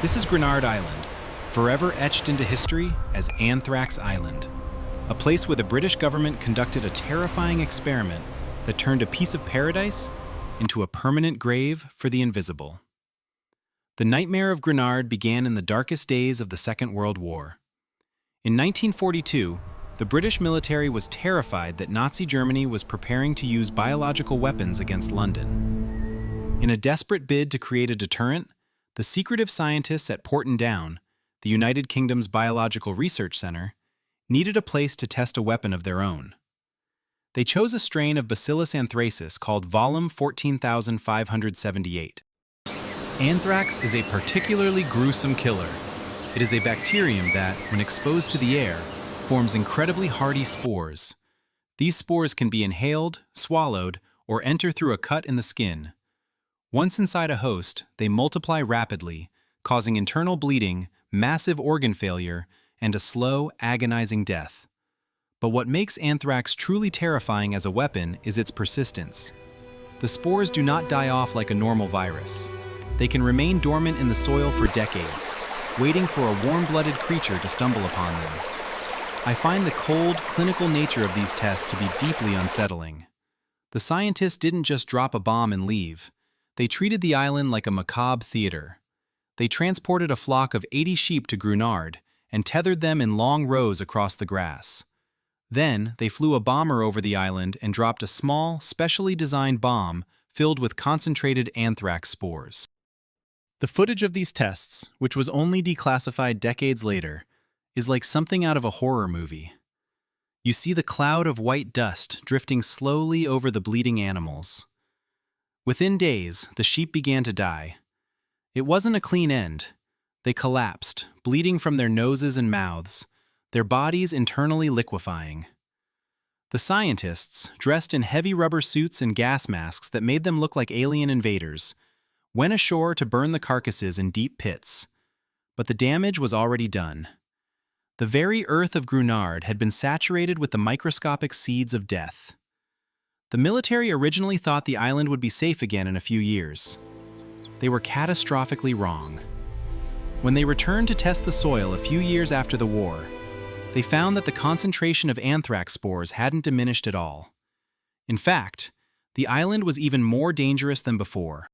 This is Grunard Island, forever etched into history as Anthrax Island, a place where the British government conducted a terrifying experiment that turned a piece of paradise into a permanent grave for the invisible. The nightmare of Grunard began in the darkest days of the Second World War. In 1942, the British military was terrified that Nazi Germany was preparing to use biological weapons against London. In a desperate bid to create a deterrent, the secretive scientists at Porton Down, the United Kingdom's biological research center, needed a place to test a weapon of their own. They chose a strain of Bacillus anthracis called Volum 14578. Anthrax is a particularly gruesome killer. It is a bacterium that, when exposed to the air, forms incredibly hardy spores. These spores can be inhaled, swallowed, or enter through a cut in the skin. Once inside a host, they multiply rapidly, causing internal bleeding, massive organ failure, and a slow, agonizing death. But what makes anthrax truly terrifying as a weapon is its persistence. The spores do not die off like a normal virus. They can remain dormant in the soil for decades, waiting for a warm-blooded creature to stumble upon them. I find the cold, clinical nature of these tests to be deeply unsettling. The scientists didn't just drop a bomb and leave. They treated the island like a macabre theater. They transported a flock of 80 sheep to Grunard and tethered them in long rows across the grass. Then, they flew a bomber over the island and dropped a small, specially designed bomb filled with concentrated anthrax spores. The footage of these tests, which was only declassified decades later, is like something out of a horror movie. You see the cloud of white dust drifting slowly over the bleeding animals. Within days, the sheep began to die. It wasn't a clean end. They collapsed, bleeding from their noses and mouths, their bodies internally liquefying. The scientists, dressed in heavy rubber suits and gas masks that made them look like alien invaders, went ashore to burn the carcasses in deep pits. But the damage was already done. The very earth of Grunard had been saturated with the microscopic seeds of death. The military originally thought the island would be safe again in a few years. They were catastrophically wrong. When they returned to test the soil a few years after the war, they found that the concentration of anthrax spores hadn't diminished at all. In fact, the island was even more dangerous than before.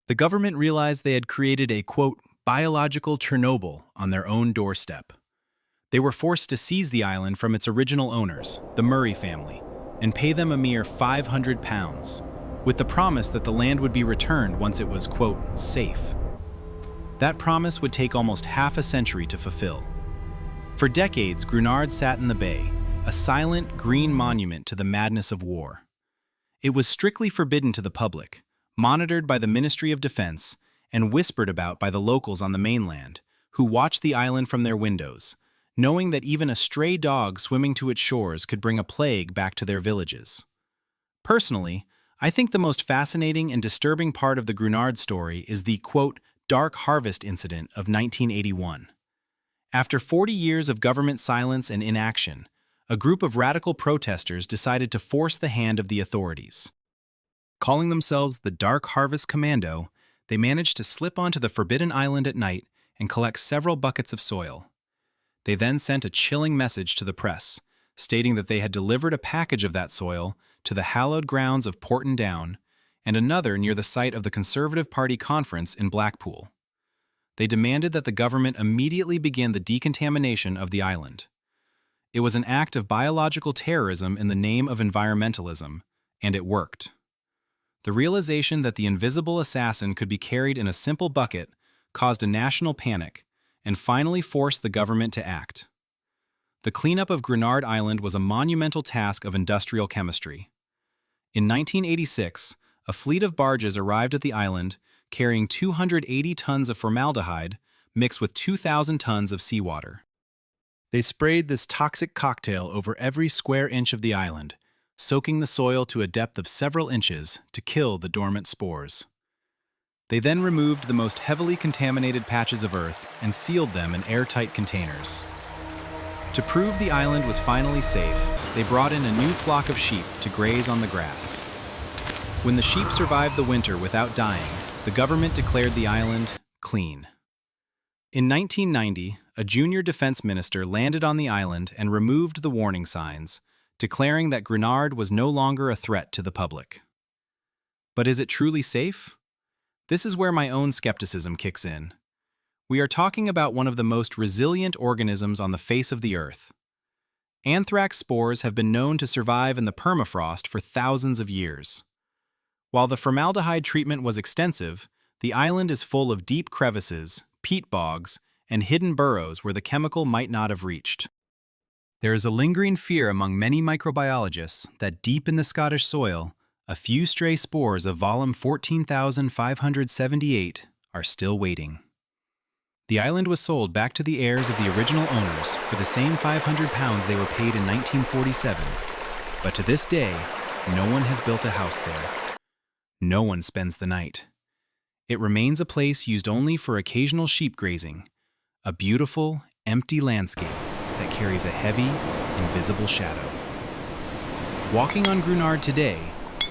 The government realized they had created a, quote, biological Chernobyl on their own doorstep. They were forced to seize the island from its original owners, the Murray family, and pay them a mere £500, with the promise that the land would be returned once it was, quote, safe. That promise would take almost half a century to fulfill. For decades, Grunard sat in the bay, a silent, green monument to the madness of war. It was strictly forbidden to the public, monitored by the Ministry of Defense, and whispered about by the locals on the mainland, who watched the island from their windows, knowing that even a stray dog swimming to its shores could bring a plague back to their villages. Personally, I think the most fascinating and disturbing part of the Grunard story is the, quote, dark harvest incident of 1981. After 40 years of government silence and inaction, a group of radical protesters decided to force the hand of the authorities. Calling themselves the Dark Harvest Commando, they managed to slip onto the Forbidden Island at night and collect several buckets of soil. They then sent a chilling message to the press, stating that they had delivered a package of that soil to the hallowed grounds of Porton Down and another near the site of the Conservative Party conference in Blackpool. They demanded that the government immediately begin the decontamination of the island. It was an act of biological terrorism in the name of environmentalism, and it worked. The realization that the invisible assassin could be carried in a simple bucket caused a national panic and finally forced the government to act. The cleanup of Grunard Island was a monumental task of industrial chemistry. In 1986, a fleet of barges arrived at the island carrying 280 tons of formaldehyde mixed with 2,000 tons of seawater. They sprayed this toxic cocktail over every square inch of the island, soaking the soil to a depth of several inches to kill the dormant spores. They then removed the most heavily contaminated patches of earth and sealed them in airtight containers. To prove the island was finally safe, they brought in a new flock of sheep to graze on the grass. When the sheep survived the winter without dying, the government declared the island clean. In 1990, a junior defense minister landed on the island and removed the warning signs, declaring that Grunard was no longer a threat to the public. But is it truly safe? This is where my own skepticism kicks in. We are talking about one of the most resilient organisms on the face of the earth. Anthrax spores have been known to survive in the permafrost for thousands of years. While the formaldehyde treatment was extensive, the island is full of deep crevices, peat bogs, and hidden burrows where the chemical might not have reached. There is a lingering fear among many microbiologists that deep in the Scottish soil, a few stray spores of volume 14,578 are still waiting. The island was sold back to the heirs of the original owners for the same £500 they were paid in 1947, But to this day, no one has built a house there. No one spends the night. It remains a place used only for occasional sheep grazing, a beautiful, empty landscape that carries a heavy, invisible shadow. Walking on Grunard today,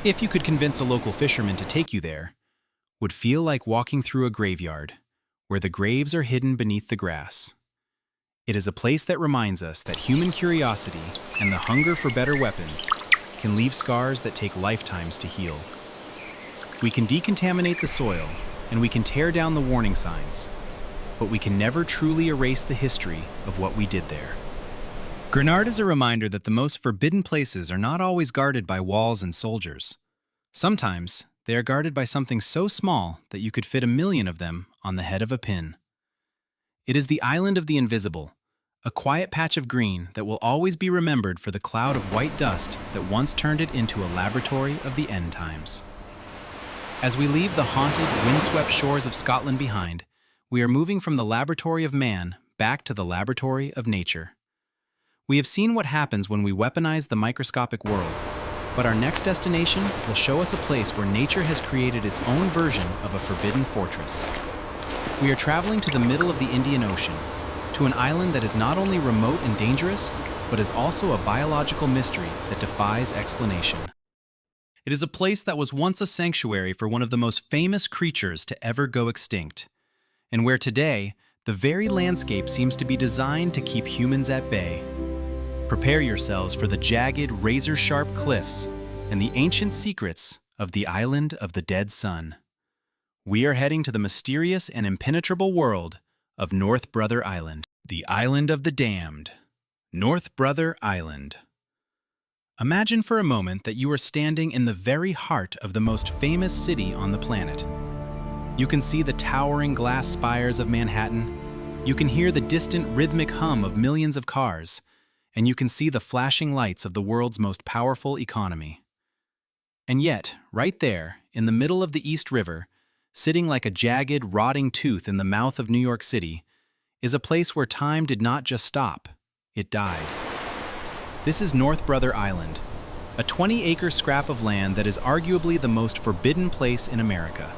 if you could convince a local fisherman to take you there, would feel like walking through a graveyard, where the graves are hidden beneath the grass. It is a place that reminds us that human curiosity and the hunger for better weapons can leave scars that take lifetimes to heal. We can decontaminate the soil, and we can tear down the warning signs, but we can never truly erase the history of what we did there. Grunard is a reminder that the most forbidden places are not always guarded by walls and soldiers. Sometimes, they are guarded by something so small that you could fit 1,000,000 of them on the head of a pin. It is the island of the invisible, a quiet patch of green that will always be remembered for the cloud of white dust that once turned it into a laboratory of the end times. As we leave the haunted, windswept shores of Scotland behind, we are moving from the laboratory of man back to the laboratory of nature. We have seen what happens when we weaponize the microscopic world, but our next destination will show us a place where nature has created its own version of a forbidden fortress. We are traveling to the middle of the Indian Ocean, to an island that is not only remote and dangerous, but is also a biological mystery that defies explanation. It is a place that was once a sanctuary for one of the most famous creatures to ever go extinct, and where today, the very landscape seems to be designed to keep humans at bay. Prepare yourselves for the jagged, razor-sharp cliffs and the ancient secrets of the Island of the Dead Sun. We are heading to the mysterious and impenetrable world of North Brother Island, the Island of the Damned, North Brother Island. Imagine for a moment that you are standing in the very heart of the most famous city on the planet. You can see the towering glass spires of Manhattan, you can hear the distant rhythmic hum of millions of cars, and you can see the flashing lights of the world's most powerful economy. And yet, right there, in the middle of the East River, sitting like a jagged, rotting tooth in the mouth of New York City, is a place where time did not just stop, it died. This is North Brother Island, a 20-acre scrap of land that is arguably the most forbidden place in America.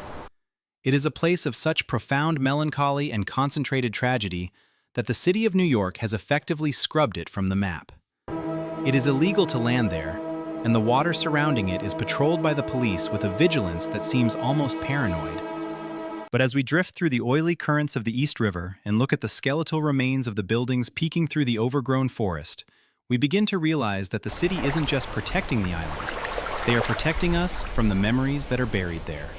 It is a place of such profound melancholy and concentrated tragedy that the city of New York has effectively scrubbed it from the map. It is illegal to land there, and the water surrounding it is patrolled by the police with a vigilance that seems almost paranoid. But as we drift through the oily currents of the East River and look at the skeletal remains of the buildings peeking through the overgrown forest, we begin to realize that the city isn't just protecting the island. They are protecting us from the memories that are buried there.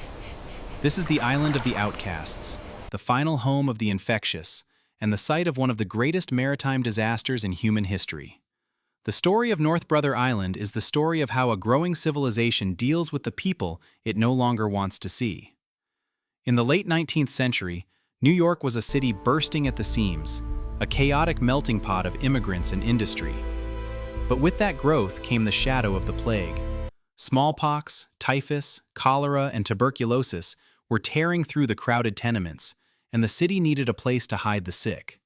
This is the island of the outcasts, the final home of the infectious, and the site of one of the greatest maritime disasters in human history. The story of North Brother Island is the story of how a growing civilization deals with the people it no longer wants to see. In the late 19th century, New York was a city bursting at the seams, a chaotic melting pot of immigrants and industry. But with that growth came the shadow of the plague. Smallpox, typhus, cholera, and tuberculosis were tearing through the crowded tenements, and the city needed a place to hide the sick.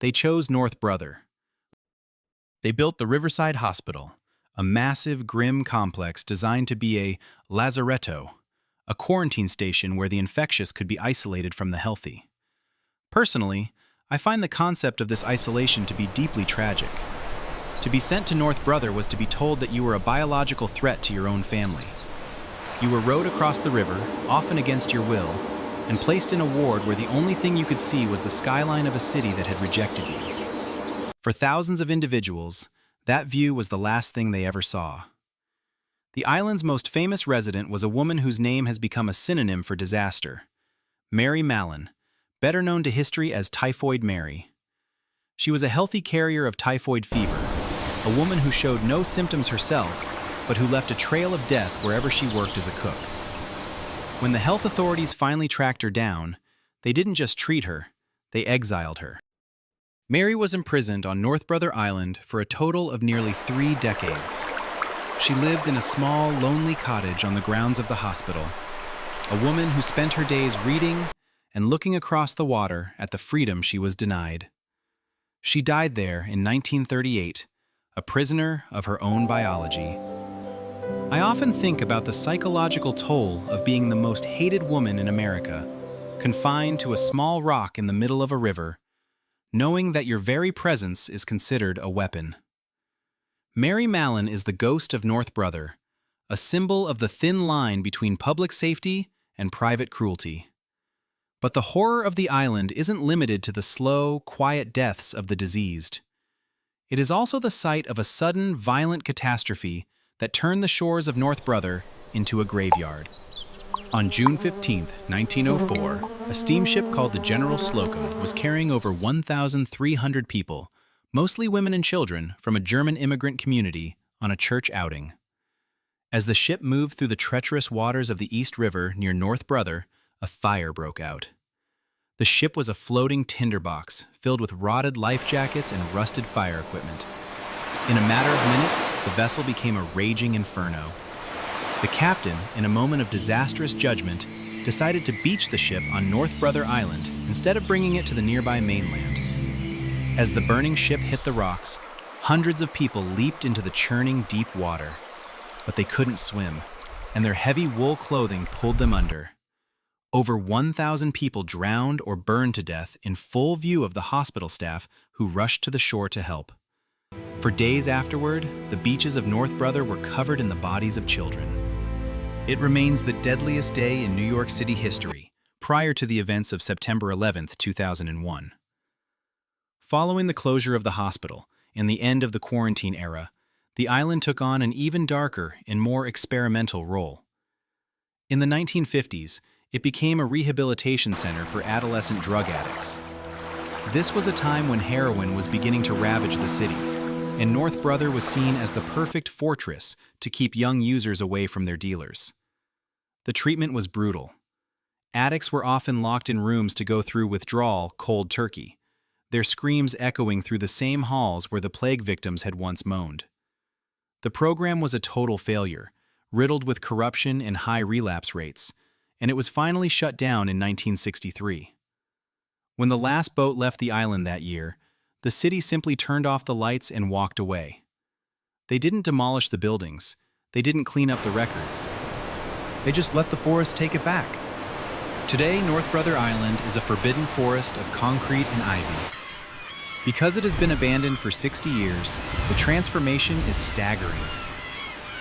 They chose North Brother. They built the Riverside Hospital, a massive, grim complex designed to be a lazaretto, a quarantine station where the infectious could be isolated from the healthy. Personally, I find the concept of this isolation to be deeply tragic. To be sent to North Brother was to be told that you were a biological threat to your own family. You were rowed across the river, often against your will, and placed in a ward where the only thing you could see was the skyline of a city that had rejected you. For thousands of individuals, that view was the last thing they ever saw. The island's most famous resident was a woman whose name has become a synonym for disaster, Mary Mallon, better known to history as Typhoid Mary. She was a healthy carrier of typhoid fever, a woman who showed no symptoms herself, but who left a trail of death wherever she worked as a cook. When the health authorities finally tracked her down, they didn't just treat her, they exiled her. Mary was imprisoned on North Brother Island for a total of nearly 3 decades. She lived in a small, lonely cottage on the grounds of the hospital, a woman who spent her days reading and looking across the water at the freedom she was denied. She died there in 1938, a prisoner of her own biology. I often think about the psychological toll of being the most hated woman in America, confined to a small rock in the middle of a river, knowing that your very presence is considered a weapon. Mary Mallon is the ghost of North Brother, a symbol of the thin line between public safety and private cruelty. But the horror of the island isn't limited to the slow, quiet deaths of the diseased. It is also the site of a sudden, violent catastrophe that turned the shores of North Brother into a graveyard. On June 15, 1904, a steamship called the General Slocum was carrying over 1,300 people, mostly women and children, from a German immigrant community on a church outing. As the ship moved through the treacherous waters of the East River near North Brother, a fire broke out. The ship was a floating tinderbox filled with rotted life jackets and rusted fire equipment. In a matter of minutes, the vessel became a raging inferno. The captain, in a moment of disastrous judgment, decided to beach the ship on North Brother Island instead of bringing it to the nearby mainland. As the burning ship hit the rocks, hundreds of people leaped into the churning deep water. But they couldn't swim, and their heavy wool clothing pulled them under. Over 1,000 people drowned or burned to death in full view of the hospital staff who rushed to the shore to help. For days afterward, the beaches of North Brother were covered in the bodies of children. It remains the deadliest day in New York City history, prior to the events of September 11, 2001. Following the closure of the hospital and the end of the quarantine era, the island took on an even darker and more experimental role. In the 1950s, it became a rehabilitation center for adolescent drug addicts. This was a time when heroin was beginning to ravage the city, and North Brother was seen as the perfect fortress to keep young users away from their dealers. The treatment was brutal. Addicts were often locked in rooms to go through withdrawal cold turkey, their screams echoing through the same halls where the plague victims had once moaned. The program was a total failure, riddled with corruption and high relapse rates, and it was finally shut down in 1963. When the last boat left the island that year, the city simply turned off the lights and walked away. They didn't demolish the buildings. They didn't clean up the records. They just let the forest take it back. Today, North Brother Island is a forbidden forest of concrete and ivy. Because it has been abandoned for 60 years, the transformation is staggering.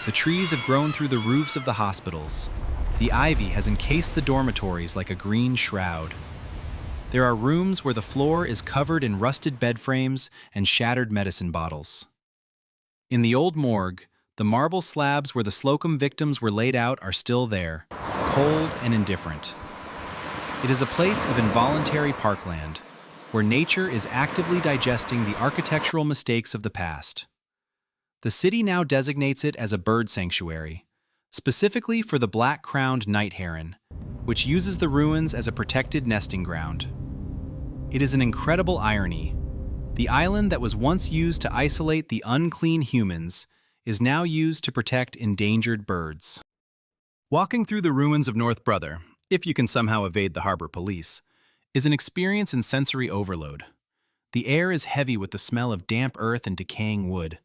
The trees have grown through the roofs of the hospitals. The ivy has encased the dormitories like a green shroud. There are rooms where the floor is covered in rusted bed frames and shattered medicine bottles. In the old morgue, the marble slabs where the Slocum victims were laid out are still there, cold and indifferent. It is a place of involuntary parkland, where nature is actively digesting the architectural mistakes of the past. The city now designates it as a bird sanctuary, specifically for the black-crowned night heron, which uses the ruins as a protected nesting ground. It is an incredible irony. The island that was once used to isolate the unclean humans is now used to protect endangered birds. Walking through the ruins of North Brother, if you can somehow evade the harbor police, is an experience in sensory overload. The air is heavy with the smell of damp earth and decaying wood.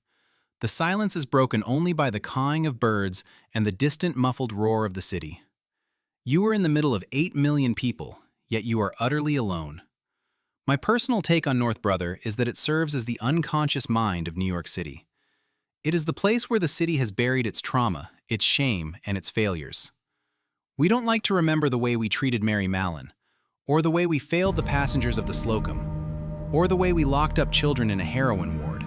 The silence is broken only by the cawing of birds and the distant muffled roar of the city. You are in the middle of 8 million people, yet you are utterly alone. My personal take on North Brother is that it serves as the unconscious mind of New York City. It is the place where the city has buried its trauma, its shame, and its failures. We don't like to remember the way we treated Mary Mallon, or the way we failed the passengers of the Slocum, or the way we locked up children in a heroin ward.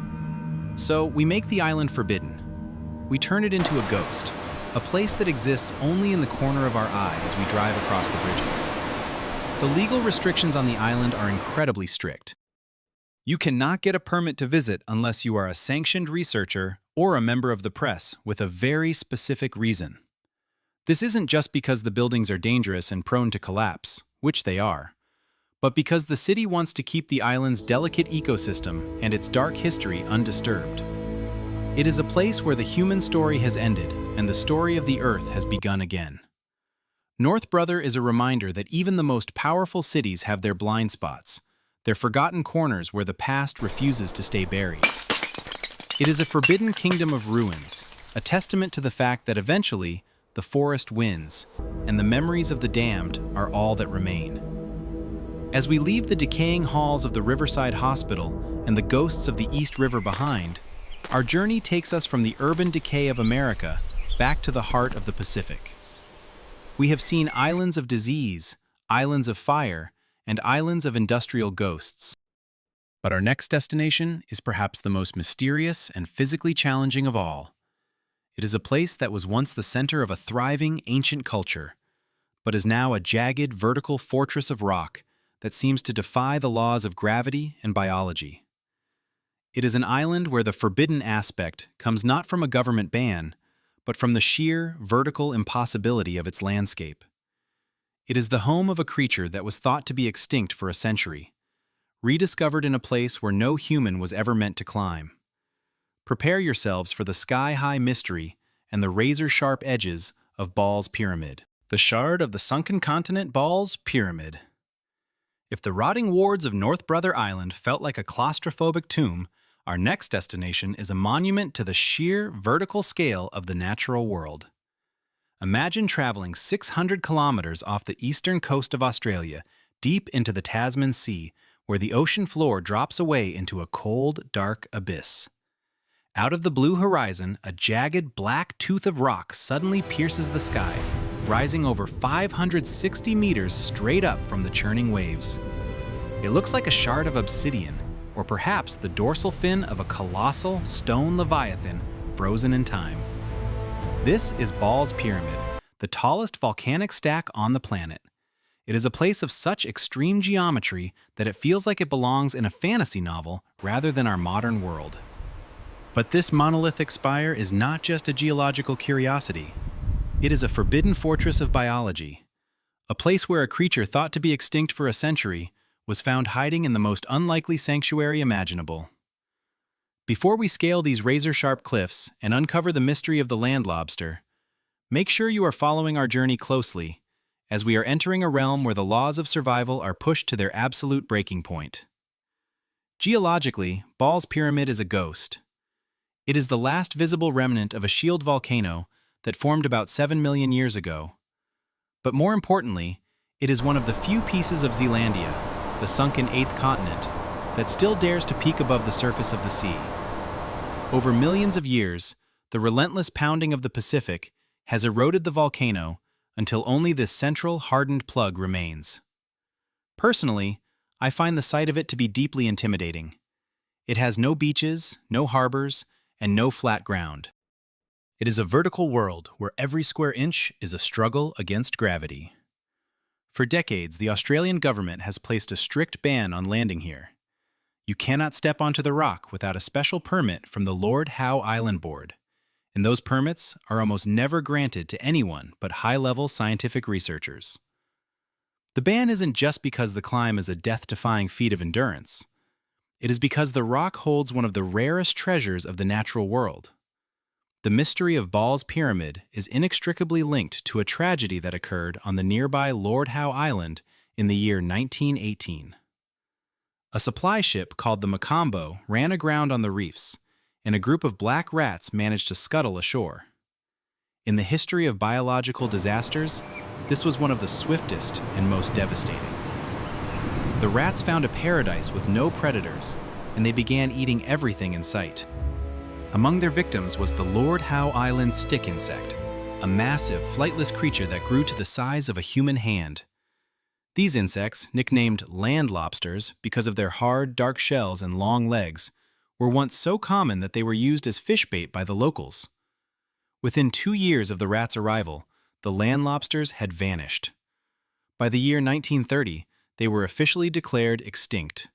So we make the island forbidden. We turn it into a ghost, a place that exists only in the corner of our eye as we drive across the bridges. The legal restrictions on the island are incredibly strict. You cannot get a permit to visit unless you are a sanctioned researcher or a member of the press with a very specific reason. This isn't just because the buildings are dangerous and prone to collapse, which they are, but because the city wants to keep the island's delicate ecosystem and its dark history undisturbed. It is a place where the human story has ended and the story of the Earth has begun again. North Brother is a reminder that even the most powerful cities have their blind spots, their forgotten corners where the past refuses to stay buried. It is a forbidden kingdom of ruins, a testament to the fact that eventually the forest wins, and the memories of the damned are all that remain. As we leave the decaying halls of the Riverside Hospital and the ghosts of the East River behind, our journey takes us from the urban decay of America back to the heart of the Pacific. We have seen islands of disease, islands of fire, and islands of industrial ghosts. But our next destination is perhaps the most mysterious and physically challenging of all. It is a place that was once the center of a thriving ancient culture, but is now a jagged vertical fortress of rock that seems to defy the laws of gravity and biology. It is an island where the forbidden aspect comes not from a government ban, but from the sheer vertical impossibility of its landscape. It is the home of a creature that was thought to be extinct for a century, rediscovered in a place where no human was ever meant to climb. Prepare yourselves for the sky-high mystery and the razor-sharp edges of Ball's Pyramid. The shard of the sunken continent Ball's Pyramid. If the rotting wards of North Brother Island felt like a claustrophobic tomb, our next destination is a monument to the sheer vertical scale of the natural world. Imagine traveling 600 kilometers off the eastern coast of Australia, deep into the Tasman Sea, where the ocean floor drops away into a cold, dark abyss. Out of the blue horizon, a jagged black tooth of rock suddenly pierces the sky, rising over 560 meters straight up from the churning waves. It looks like a shard of obsidian, or perhaps the dorsal fin of a colossal stone leviathan frozen in time. This is Ball's Pyramid, the tallest volcanic stack on the planet. It is a place of such extreme geometry that it feels like it belongs in a fantasy novel rather than our modern world. But this monolithic spire is not just a geological curiosity. It is a forbidden fortress of biology, a place where a creature thought to be extinct for a century was found hiding in the most unlikely sanctuary imaginable. Before we scale these razor-sharp cliffs and uncover the mystery of the land lobster, make sure you are following our journey closely, as we are entering a realm where the laws of survival are pushed to their absolute breaking point. Geologically, Ball's Pyramid is a ghost. It is the last visible remnant of a shield volcano that formed about 7 million years ago. But more importantly, it is one of the few pieces of Zealandia, the sunken eighth continent, that still dares to peek above the surface of the sea. Over millions of years, the relentless pounding of the Pacific has eroded the volcano until only this central, hardened plug remains. Personally, I find the sight of it to be deeply intimidating. It has no beaches, no harbors, and no flat ground. It is a vertical world where every square inch is a struggle against gravity. For decades, the Australian government has placed a strict ban on landing here. You cannot step onto the rock without a special permit from the Lord Howe Island Board, and those permits are almost never granted to anyone but high-level scientific researchers. The ban isn't just because the climb is a death-defying feat of endurance. It is because the rock holds one of the rarest treasures of the natural world. The mystery of Ball's Pyramid is inextricably linked to a tragedy that occurred on the nearby Lord Howe Island in the year 1918. A supply ship called the Macombo ran aground on the reefs, and a group of black rats managed to scuttle ashore. In the history of biological disasters, this was one of the swiftest and most devastating. The rats found a paradise with no predators, and they began eating everything in sight. Among their victims was the Lord Howe Island stick insect, a massive, flightless creature that grew to the size of a human hand. These insects, nicknamed land lobsters because of their hard, dark shells and long legs, were once so common that they were used as fish bait by the locals. Within 2 years of the rats' arrival, the land lobsters had vanished. By the year 1930, they were officially declared extinct.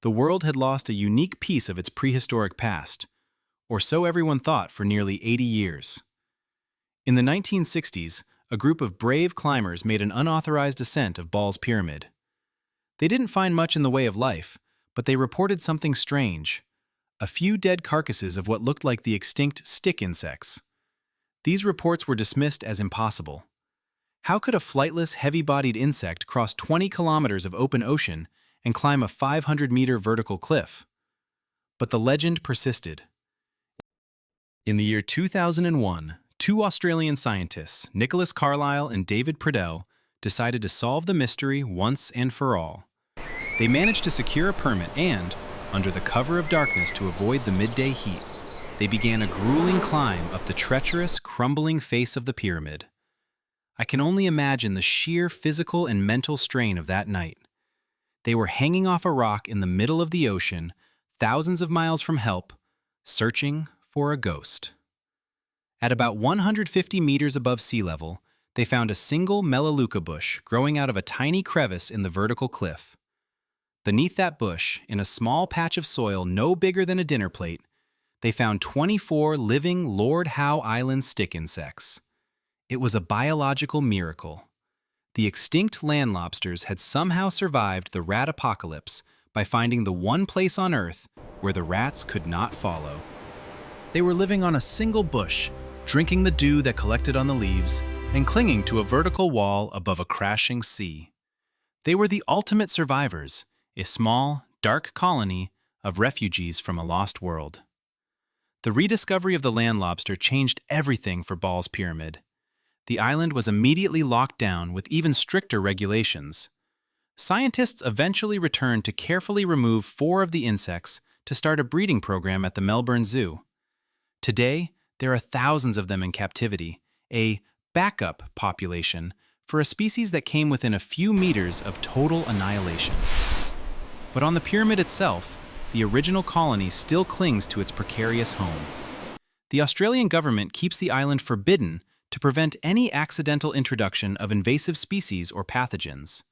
The world had lost a unique piece of its prehistoric past, or so everyone thought for nearly 80 years. In the 1960s, a group of brave climbers made an unauthorized ascent of Ball's Pyramid. They didn't find much in the way of life, but they reported something strange: a few dead carcasses of what looked like the extinct stick insects. These reports were dismissed as impossible. How could a flightless, heavy-bodied insect cross 20 kilometers of open ocean and climb a 500-meter vertical cliff? But the legend persisted. In the year 2001, two Australian scientists, Nicholas Carlisle and David Priddell, decided to solve the mystery once and for all. They managed to secure a permit and, under the cover of darkness to avoid the midday heat, they began a grueling climb up the treacherous, crumbling face of the pyramid. I can only imagine the sheer physical and mental strain of that night. They were hanging off a rock in the middle of the ocean, thousands of miles from help, searching for a ghost. At about 150 meters above sea level, they found a single melaleuca bush growing out of a tiny crevice in the vertical cliff. Beneath that bush, in a small patch of soil no bigger than a dinner plate, they found 24 living Lord Howe Island stick insects. It was a biological miracle. The extinct land lobsters had somehow survived the rat apocalypse by finding the one place on Earth where the rats could not follow. They were living on a single bush, drinking the dew that collected on the leaves, and clinging to a vertical wall above a crashing sea. They were the ultimate survivors, a small, dark colony of refugees from a lost world. The rediscovery of the land lobster changed everything for Ball's Pyramid. The island was immediately locked down with even stricter regulations. Scientists eventually returned to carefully remove 4 of the insects to start a breeding program at the Melbourne Zoo. Today, there are thousands of them in captivity, a backup population for a species that came within a few meters of total annihilation. But on the pyramid itself, the original colony still clings to its precarious home. The Australian government keeps the island forbidden to prevent any accidental introduction of invasive species or pathogens.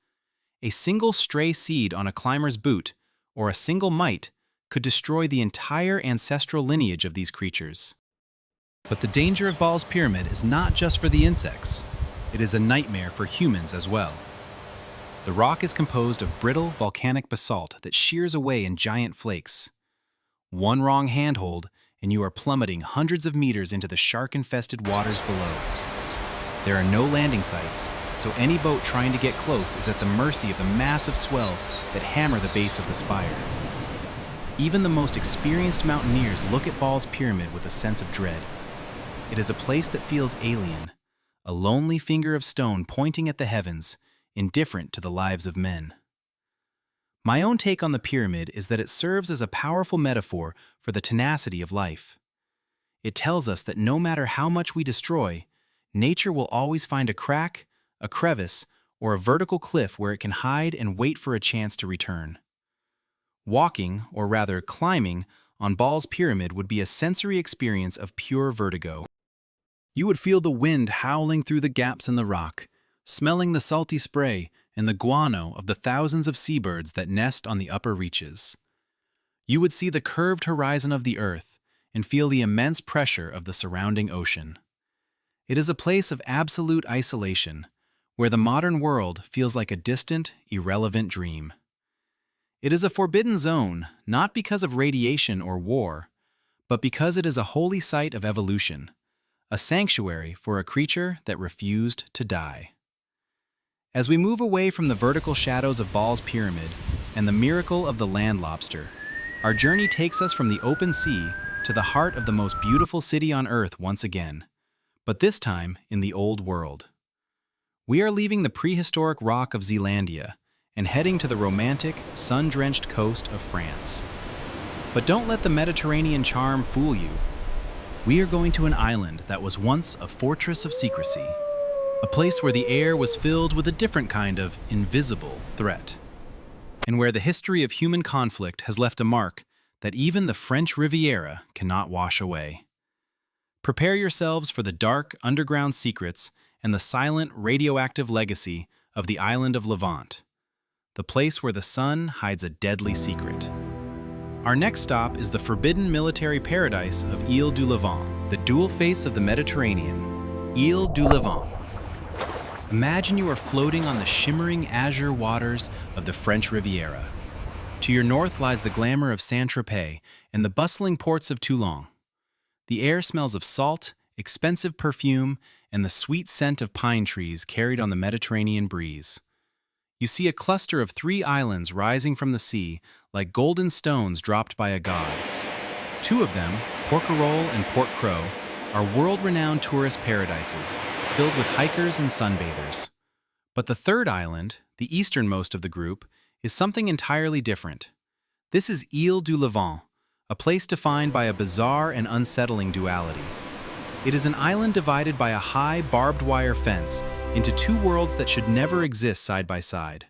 A single stray seed on a climber's boot, or a single mite, could destroy the entire ancestral lineage of these creatures. But the danger of Ball's Pyramid is not just for the insects. It is a nightmare for humans as well. The rock is composed of brittle volcanic basalt that shears away in giant flakes. One wrong handhold, and you are plummeting hundreds of meters into the shark-infested waters below. There are no landing sites, so any boat trying to get close is at the mercy of the massive swells that hammer the base of the spire. Even the most experienced mountaineers look at Ball's Pyramid with a sense of dread. It is a place that feels alien, a lonely finger of stone pointing at the heavens, indifferent to the lives of men. My own take on the pyramid is that it serves as a powerful metaphor for the tenacity of life. It tells us that no matter how much we destroy, nature will always find a crack, a crevice, or a vertical cliff where it can hide and wait for a chance to return. Walking, or rather climbing, on Ball's Pyramid would be a sensory experience of pure vertigo. You would feel the wind howling through the gaps in the rock, smelling the salty spray and the guano of the thousands of seabirds that nest on the upper reaches. You would see the curved horizon of the earth and feel the immense pressure of the surrounding ocean. It is a place of absolute isolation, where the modern world feels like a distant, irrelevant dream. It is a forbidden zone, not because of radiation or war, but because it is a holy site of evolution, a sanctuary for a creature that refused to die. As we move away from the vertical shadows of Ball's Pyramid and the miracle of the land lobster, our journey takes us from the open sea to the heart of the most beautiful city on Earth once again, but this time in the Old World. We are leaving the prehistoric rock of Zealandia and heading to the romantic, sun-drenched coast of France. But don't let the Mediterranean charm fool you. We are going to an island that was once a fortress of secrecy, a place where the air was filled with a different kind of invisible threat, and where the history of human conflict has left a mark that even the French Riviera cannot wash away. Prepare yourselves for the dark, underground secrets and the silent, radioactive legacy of the island of Levant, the place where the sun hides a deadly secret. Our next stop is the forbidden military paradise of Ile du Levant, the dual face of the Mediterranean, Ile du Levant. Imagine you are floating on the shimmering azure waters of the French Riviera. To your north lies the glamour of Saint-Tropez and the bustling ports of Toulon. The air smells of salt, expensive perfume, and the sweet scent of pine trees carried on the Mediterranean breeze. You see a cluster of 3 islands rising from the sea like golden stones dropped by a god. Two of them, Porquerolles and Port Crow, are world-renowned tourist paradises, filled with hikers and sunbathers. But the third island, the easternmost of the group, is something entirely different. This is Île du Levant, a place defined by a bizarre and unsettling duality. It is an island divided by a high, barbed wire fence into two worlds that should never exist side by side.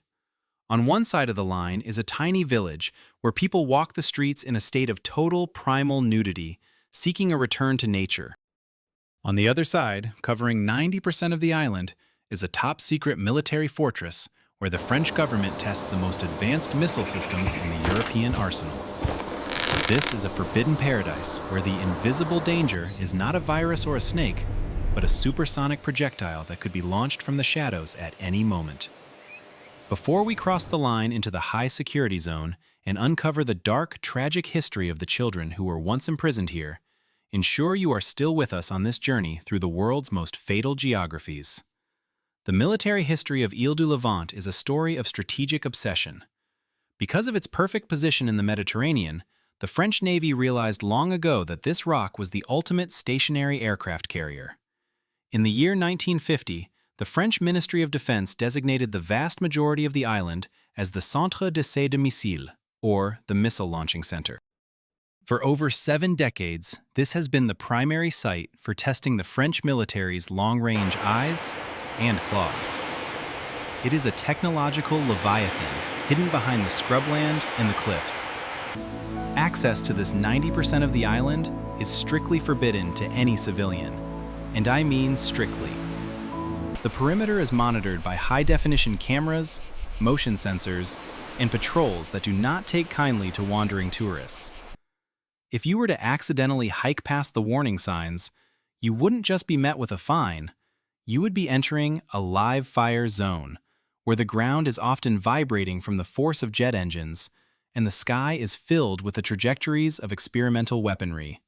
On one side of the line is a tiny village where people walk the streets in a state of total primal nudity, seeking a return to nature. On the other side, covering 90% of the island, is a top-secret military fortress where the French government tests the most advanced missile systems in the European arsenal. This is a forbidden paradise where the invisible danger is not a virus or a snake, but a supersonic projectile that could be launched from the shadows at any moment. Before we cross the line into the high security zone and uncover the dark, tragic history of the children who were once imprisoned here, ensure you are still with us on this journey through the world's most fatal geographies. The military history of Île du Levant is a story of strategic obsession. Because of its perfect position in the Mediterranean, the French Navy realized long ago that this rock was the ultimate stationary aircraft carrier. In the year 1950, the French Ministry of Defense designated the vast majority of the island as the Centre d'Essai de Missiles, or the Missile Launching Center. For over 7 decades, this has been the primary site for testing the French military's long-range eyes and claws. It is a technological leviathan hidden behind the scrubland and the cliffs. Access to this 90% of the island is strictly forbidden to any civilian, and I mean strictly. The perimeter is monitored by high-definition cameras, motion sensors, and patrols that do not take kindly to wandering tourists. If you were to accidentally hike past the warning signs, you wouldn't just be met with a fine, you would be entering a live fire zone, where the ground is often vibrating from the force of jet engines, and the sky is filled with the trajectories of experimental weaponry.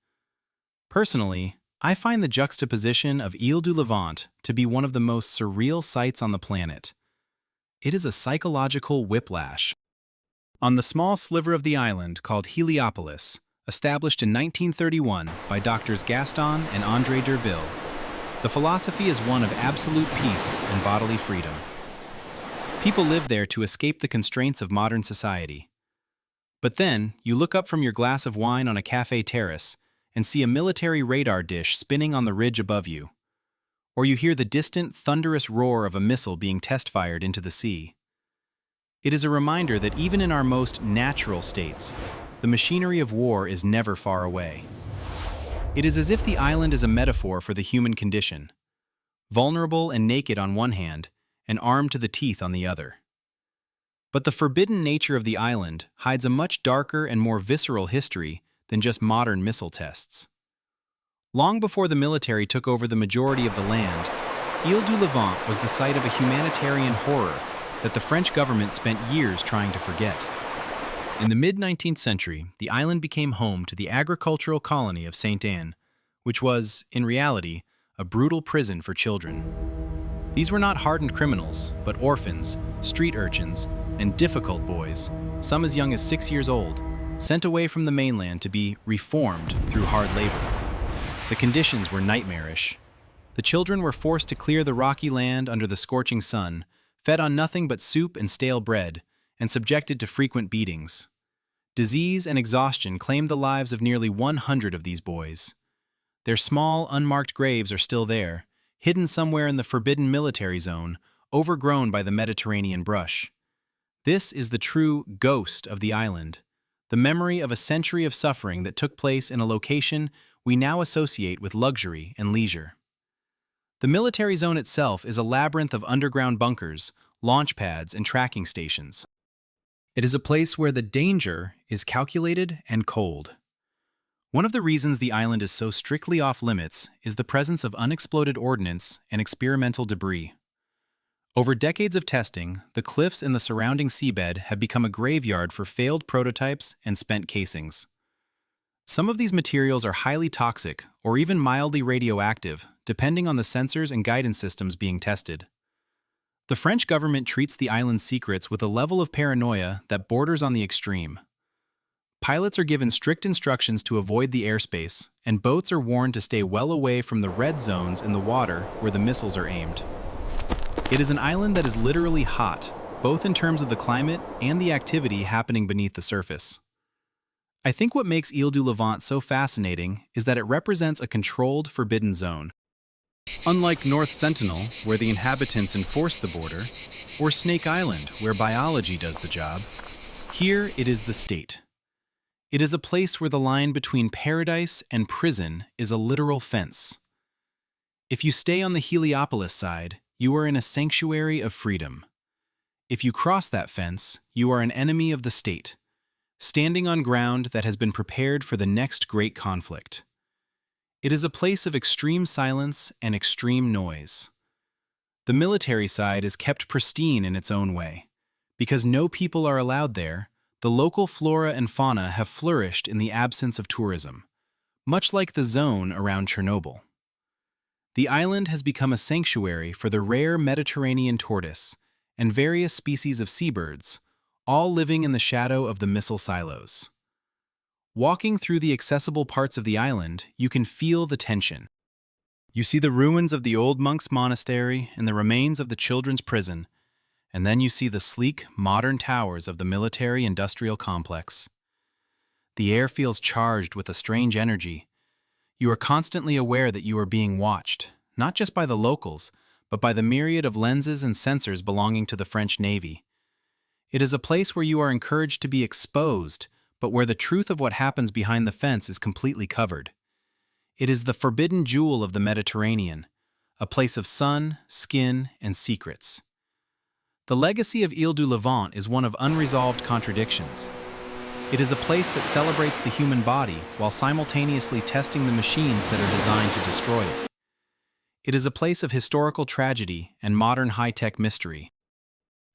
Personally, I find the juxtaposition of Île du Levant to be one of the most surreal sights on the planet. It is a psychological whiplash. On the small sliver of the island called Heliopolis, established in 1931 by doctors Gaston and André Derville, the philosophy is one of absolute peace and bodily freedom. People live there to escape the constraints of modern society. But then, you look up from your glass of wine on a cafe terrace and see a military radar dish spinning on the ridge above you. Or you hear the distant, thunderous roar of a missile being test-fired into the sea. It is a reminder that even in our most natural states, the machinery of war is never far away. It is as if the island is a metaphor for the human condition, vulnerable and naked on one hand, and armed to the teeth on the other. But the forbidden nature of the island hides a much darker and more visceral history than just modern missile tests. Long before the military took over the majority of the land, Île du Levant was the site of a humanitarian horror that the French government spent years trying to forget. In the mid-19th century, the island became home to the agricultural colony of Sainte-Anne, which was, in reality, a brutal prison for children. These were not hardened criminals, but orphans, street urchins, and difficult boys, some as young as 6 years old, sent away from the mainland to be reformed through hard labor. The conditions were nightmarish. The children were forced to clear the rocky land under the scorching sun, fed on nothing but soup and stale bread, and subjected to frequent beatings. Disease and exhaustion claimed the lives of nearly 100 of these boys. Their small, unmarked graves are still there, hidden somewhere in the forbidden military zone, overgrown by the Mediterranean brush. This is the true ghost of the island, the memory of a century of suffering that took place in a location we now associate with luxury and leisure. The military zone itself is a labyrinth of underground bunkers, launch pads, and tracking stations. It is a place where the danger is calculated and cold. One of the reasons the island is so strictly off-limits is the presence of unexploded ordnance and experimental debris. Over decades of testing, the cliffs and the surrounding seabed have become a graveyard for failed prototypes and spent casings. Some of these materials are highly toxic or even mildly radioactive, depending on the sensors and guidance systems being tested. The French government treats the island's secrets with a level of paranoia that borders on the extreme. Pilots are given strict instructions to avoid the airspace, and boats are warned to stay well away from the red zones in the water where the missiles are aimed. It is an island that is literally hot, both in terms of the climate and the activity happening beneath the surface. I think what makes Ile du Levant so fascinating is that it represents a controlled, forbidden zone. Unlike North Sentinel, where the inhabitants enforce the border, or Snake Island, where biology does the job, here it is the state. It is a place where the line between paradise and prison is a literal fence. If you stay on the Heliopolis side, you are in a sanctuary of freedom. If you cross that fence, you are an enemy of the state, standing on ground that has been prepared for the next great conflict. It is a place of extreme silence and extreme noise. The military side is kept pristine in its own way. Because no people are allowed there, the local flora and fauna have flourished in the absence of tourism, much like the zone around Chernobyl. The island has become a sanctuary for the rare Mediterranean tortoise and various species of seabirds, all living in the shadow of the missile silos. Walking through the accessible parts of the island, you can feel the tension. You see the ruins of the old monks' monastery and the remains of the children's prison, and then you see the sleek, modern towers of the military-industrial complex. The air feels charged with a strange energy. You are constantly aware that you are being watched, not just by the locals, but by the myriad of lenses and sensors belonging to the French Navy. It is a place where you are encouraged to be exposed, but where the truth of what happens behind the fence is completely covered. It is the forbidden jewel of the Mediterranean, a place of sun, skin, and secrets. The legacy of Ile du Levant is one of unresolved contradictions. It is a place that celebrates the human body while simultaneously testing the machines that are designed to destroy it. It is a place of historical tragedy and modern high-tech mystery.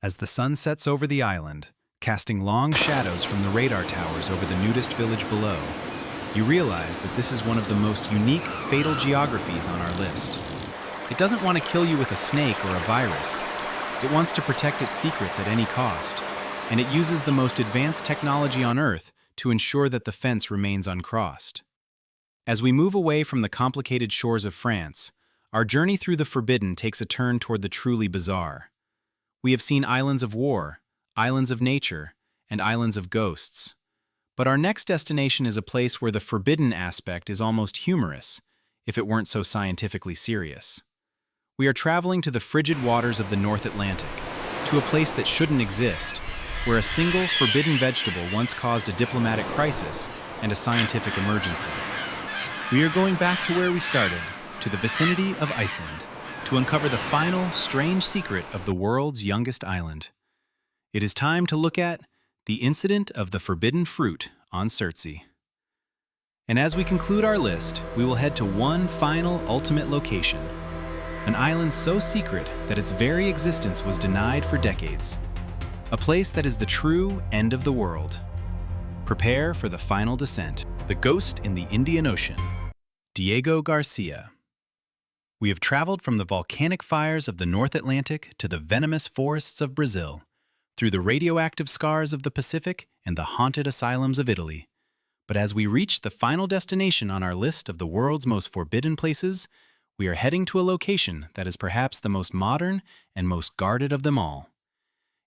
As the sun sets over the island, casting long shadows from the radar towers over the nudist village below, you realize that this is one of the most unique, fatal geographies on our list. It doesn't want to kill you with a snake or a virus. It wants to protect its secrets at any cost, and it uses the most advanced technology on Earth to ensure that the fence remains uncrossed. As we move away from the complicated shores of France, our journey through the forbidden takes a turn toward the truly bizarre. We have seen islands of war, islands of nature, and islands of ghosts. But our next destination is a place where the forbidden aspect is almost humorous, if it weren't so scientifically serious. We are traveling to the frigid waters of the North Atlantic, to a place that shouldn't exist, where a single forbidden vegetable once caused a diplomatic crisis and a scientific emergency. We are going back to where we started, to the vicinity of Iceland, to uncover the final, strange secret of the world's youngest island. It is time to look at the incident of the forbidden fruit on Surtsey. And as we conclude our list, we will head to one final, ultimate location, an island so secret that its very existence was denied for decades. A place that is the true end of the world. Prepare for the final descent. The Ghost in the Indian Ocean. Diego Garcia. We have traveled from the volcanic fires of the North Atlantic to the venomous forests of Brazil, through the radioactive scars of the Pacific and the haunted asylums of Italy. But as we reach the final destination on our list of the world's most forbidden places, we are heading to a location that is perhaps the most modern and most guarded of them all.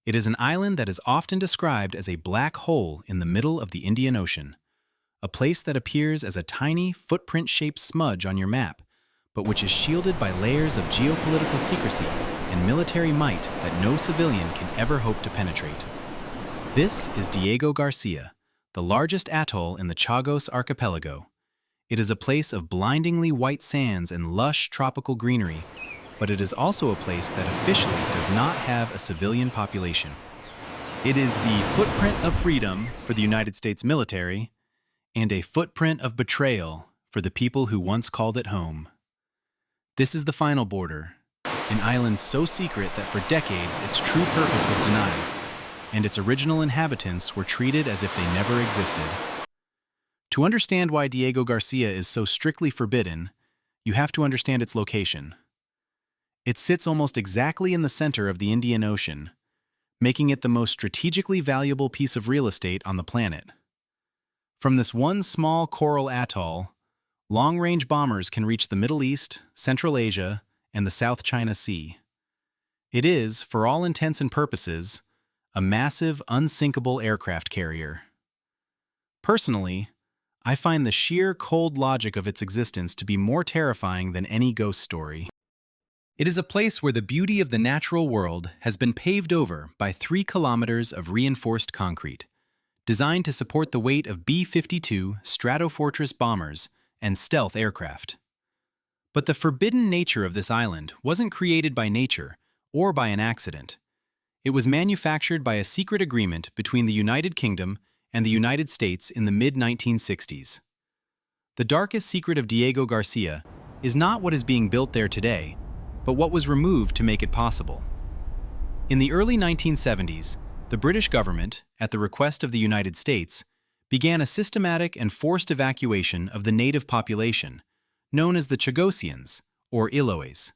It is an island that is often described as a black hole in the middle of the Indian Ocean, a place that appears as a tiny, footprint-shaped smudge on your map, but which is shielded by layers of geopolitical secrecy and military might that no civilian can ever hope to penetrate. This is Diego Garcia, the largest atoll in the Chagos archipelago. It is a place of blindingly white sands and lush tropical greenery, but it is also a place that officially does not have a civilian population. It is the footprint of freedom for the United States military and a footprint of betrayal for the people who once called it home. This is the final border, an island so secret that for decades its true purpose was denied, and its original inhabitants were treated as if they never existed. To understand why Diego Garcia is so strictly forbidden, you have to understand its location. It sits almost exactly in the center of the Indian Ocean, making it the most strategically valuable piece of real estate on the planet. From this one small coral atoll, long-range bombers can reach the Middle East, Central Asia, and the South China Sea. It is, for all intents and purposes, a massive, unsinkable aircraft carrier. Personally, I find the sheer cold logic of its existence to be more terrifying than any ghost story. It is a place where the beauty of the natural world has been paved over by 3 kilometers of reinforced concrete, designed to support the weight of B-52 Stratofortress bombers and stealth aircraft. But the forbidden nature of this island wasn't created by nature or by an accident. It was manufactured by a secret agreement between the United Kingdom and the United States in the mid-1960s. The darkest secret of Diego Garcia is not what is being built there today, but what was removed to make it possible. In the early 1970s, the British government, at the request of the United States, began a systematic and forced evacuation of the native population, known as the Chagosians, or Iloes.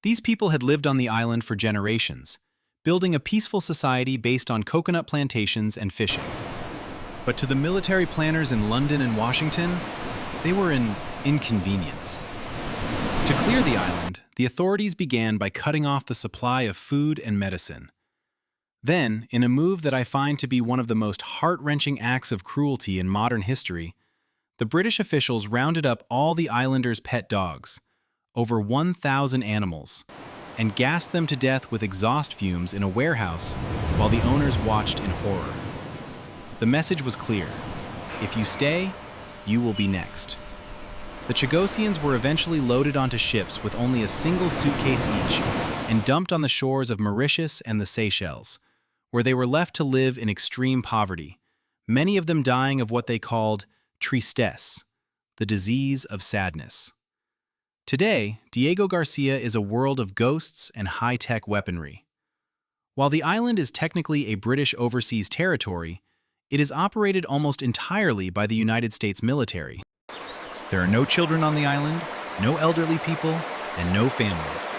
These people had lived on the island for generations, building a peaceful society based on coconut plantations and fishing. But to the military planners in London and Washington, they were an inconvenience. To clear the island, the authorities began by cutting off the supply of food and medicine. Then, in a move that I find to be one of the most heart-wrenching acts of cruelty in modern history, the British officials rounded up all the islanders' pet dogs, over 1,000 animals, and gassed them to death with exhaust fumes in a warehouse while the owners watched in horror. The message was clear: if you stay, you will be next. The Chagosians were eventually loaded onto ships with only a single suitcase each and dumped on the shores of Mauritius and the Seychelles, where they were left to live in extreme poverty, many of them dying of what they called tristesse, the disease of sadness. Today, Diego Garcia is a world of ghosts and high-tech weaponry. While the island is technically a British overseas territory, it is operated almost entirely by the United States military. There are no children on the island, no elderly people, and no families.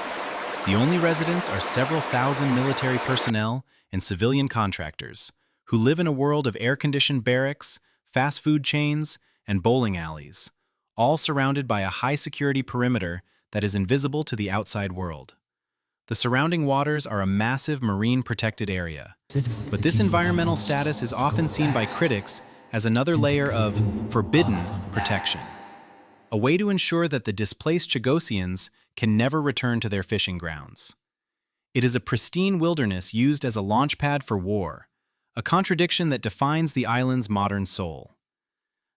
The only residents are several thousand military personnel and civilian contractors who live in a world of air-conditioned barracks, fast food chains, and bowling alleys, all surrounded by a high-security perimeter that is invisible to the outside world. The surrounding waters are a massive marine-protected area, but this environmental status is often seen by critics as another layer of forbidden protection, a way to ensure that the displaced Chagosians can never return to their fishing grounds. It is a pristine wilderness used as a launchpad for war, a contradiction that defines the island's modern soul.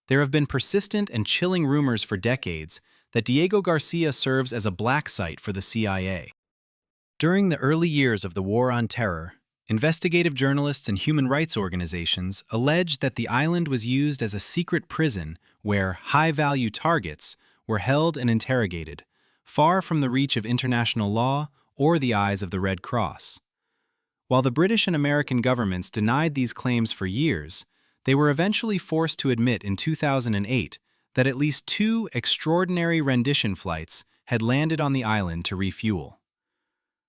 There have been persistent and chilling rumors for decades that Diego Garcia serves as a black site for the CIA. During the early years of the War on Terror, investigative journalists and human rights organizations alleged that the island was used as a secret prison where high-value targets were held and interrogated, far from the reach of international law or the eyes of the Red Cross. While the British and American governments denied these claims for years, they were eventually forced to admit in 2008 that at least 2 extraordinary rendition flights had landed on the island to refuel.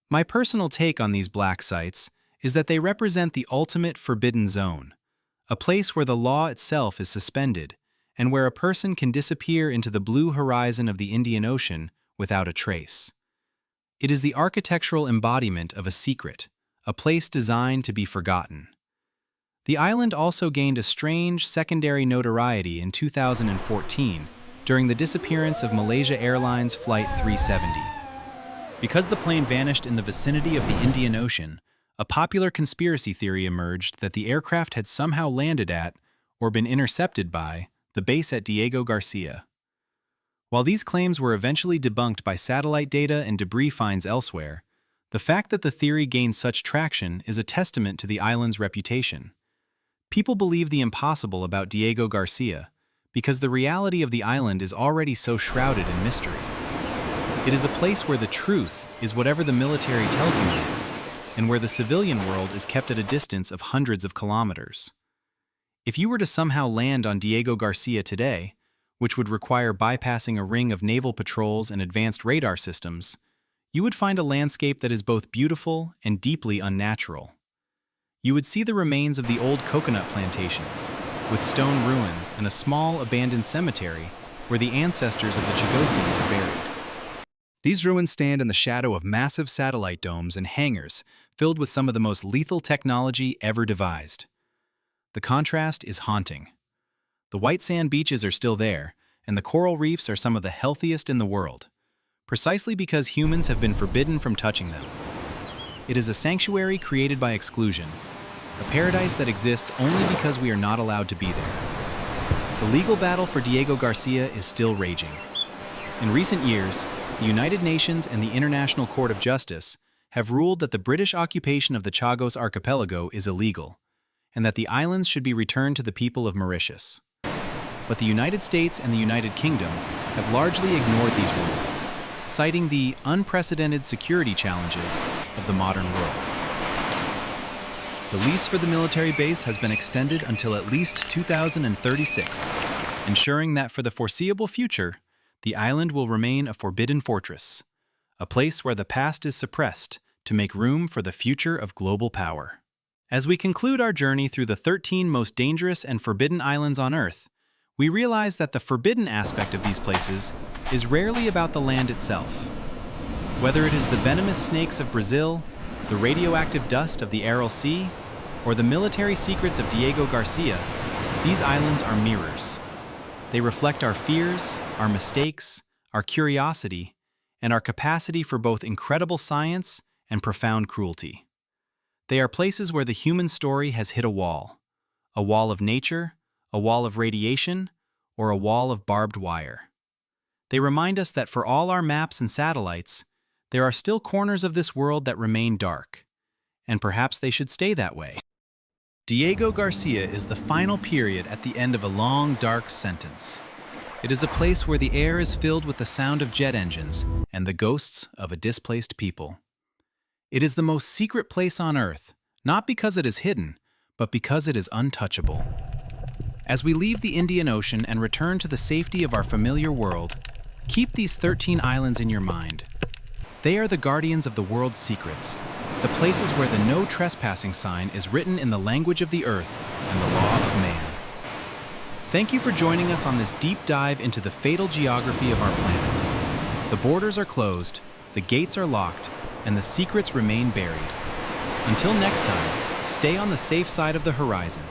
My personal take on these black sites is that they represent the ultimate forbidden zone, a place where the law itself is suspended and where a person can disappear into the blue horizon of the Indian Ocean without a trace. It is the architectural embodiment of a secret, a place designed to be forgotten. The island also gained a strange secondary notoriety in 2014 during the disappearance of Malaysia Airlines Flight 370. Because the plane vanished in the vicinity of the Indian Ocean, a popular conspiracy theory emerged that the aircraft had somehow landed at, or been intercepted by, the base at Diego Garcia. While these claims were eventually debunked by satellite data and debris finds elsewhere, the fact that the theory gained such traction is a testament to the island's reputation. People believe the impossible about Diego Garcia because the reality of the island is already so shrouded in mystery. It is a place where the truth is whatever the military tells you it is, and where the civilian world is kept at a distance of hundreds of kilometers. If you were to somehow land on Diego Garcia today, which would require bypassing a ring of naval patrols and advanced radar systems, you would find a landscape that is both beautiful and deeply unnatural. You would see the remains of the old coconut plantations, with stone ruins and a small abandoned cemetery where the ancestors of the Chagosians are buried. These ruins stand in the shadow of massive satellite domes and hangars filled with some of the most lethal technology ever devised. The contrast is haunting. The white sand beaches are still there, and the coral reefs are some of the healthiest in the world, precisely because humans have been forbidden from touching them. It is a sanctuary created by exclusion, a paradise that exists only because we are not allowed to be there. The legal battle for Diego Garcia is still raging. In recent years, the United Nations and the International Court of Justice have ruled that the British occupation of the Chagos archipelago is illegal, and that the islands should be returned to the people of Mauritius. But the United States and the United Kingdom have largely ignored these rulings, citing the unprecedented security challenges of the modern world. The lease for the military base has been extended until at least 2036, ensuring that for the foreseeable future, the island will remain a forbidden fortress, a place where the past is suppressed to make room for the future of global power. As we conclude our journey through the 13 most dangerous and forbidden islands on Earth, we realize that the forbidden aspect of these places is rarely about the land itself. Whether it is the venomous snakes of Brazil, the radioactive dust of the Aral Sea, or the military secrets of Diego Garcia, these islands are mirrors. They reflect our fears, our mistakes, our curiosity, and our capacity for both incredible science and profound cruelty. They are places where the human story has hit a wall of nature, a wall of radiation, or a wall of barbed wire. They remind us that for all our maps and satellites, there are still corners of this world that remain dark, and perhaps they should stay that way. Diego Garcia is the final period at the end of a long, dark sentence. It is a place where the air is filled with the sound of jet engines and the ghosts of a displaced people. It is the most secret place on Earth, not because it is hidden, but because it is untouchable. As we leave the Indian Ocean and return to the safety of our familiar world, keep these 13 islands in your mind. They are the guardians of the world's secrets, the places where the no trespassing sign is written in the language of the earth and the law of man. Thank you for joining us on this deep dive into the fatal geography of our planet. The borders are closed, the gates are locked, and the secrets remain buried. Until next time, stay on the safe side of the horizon.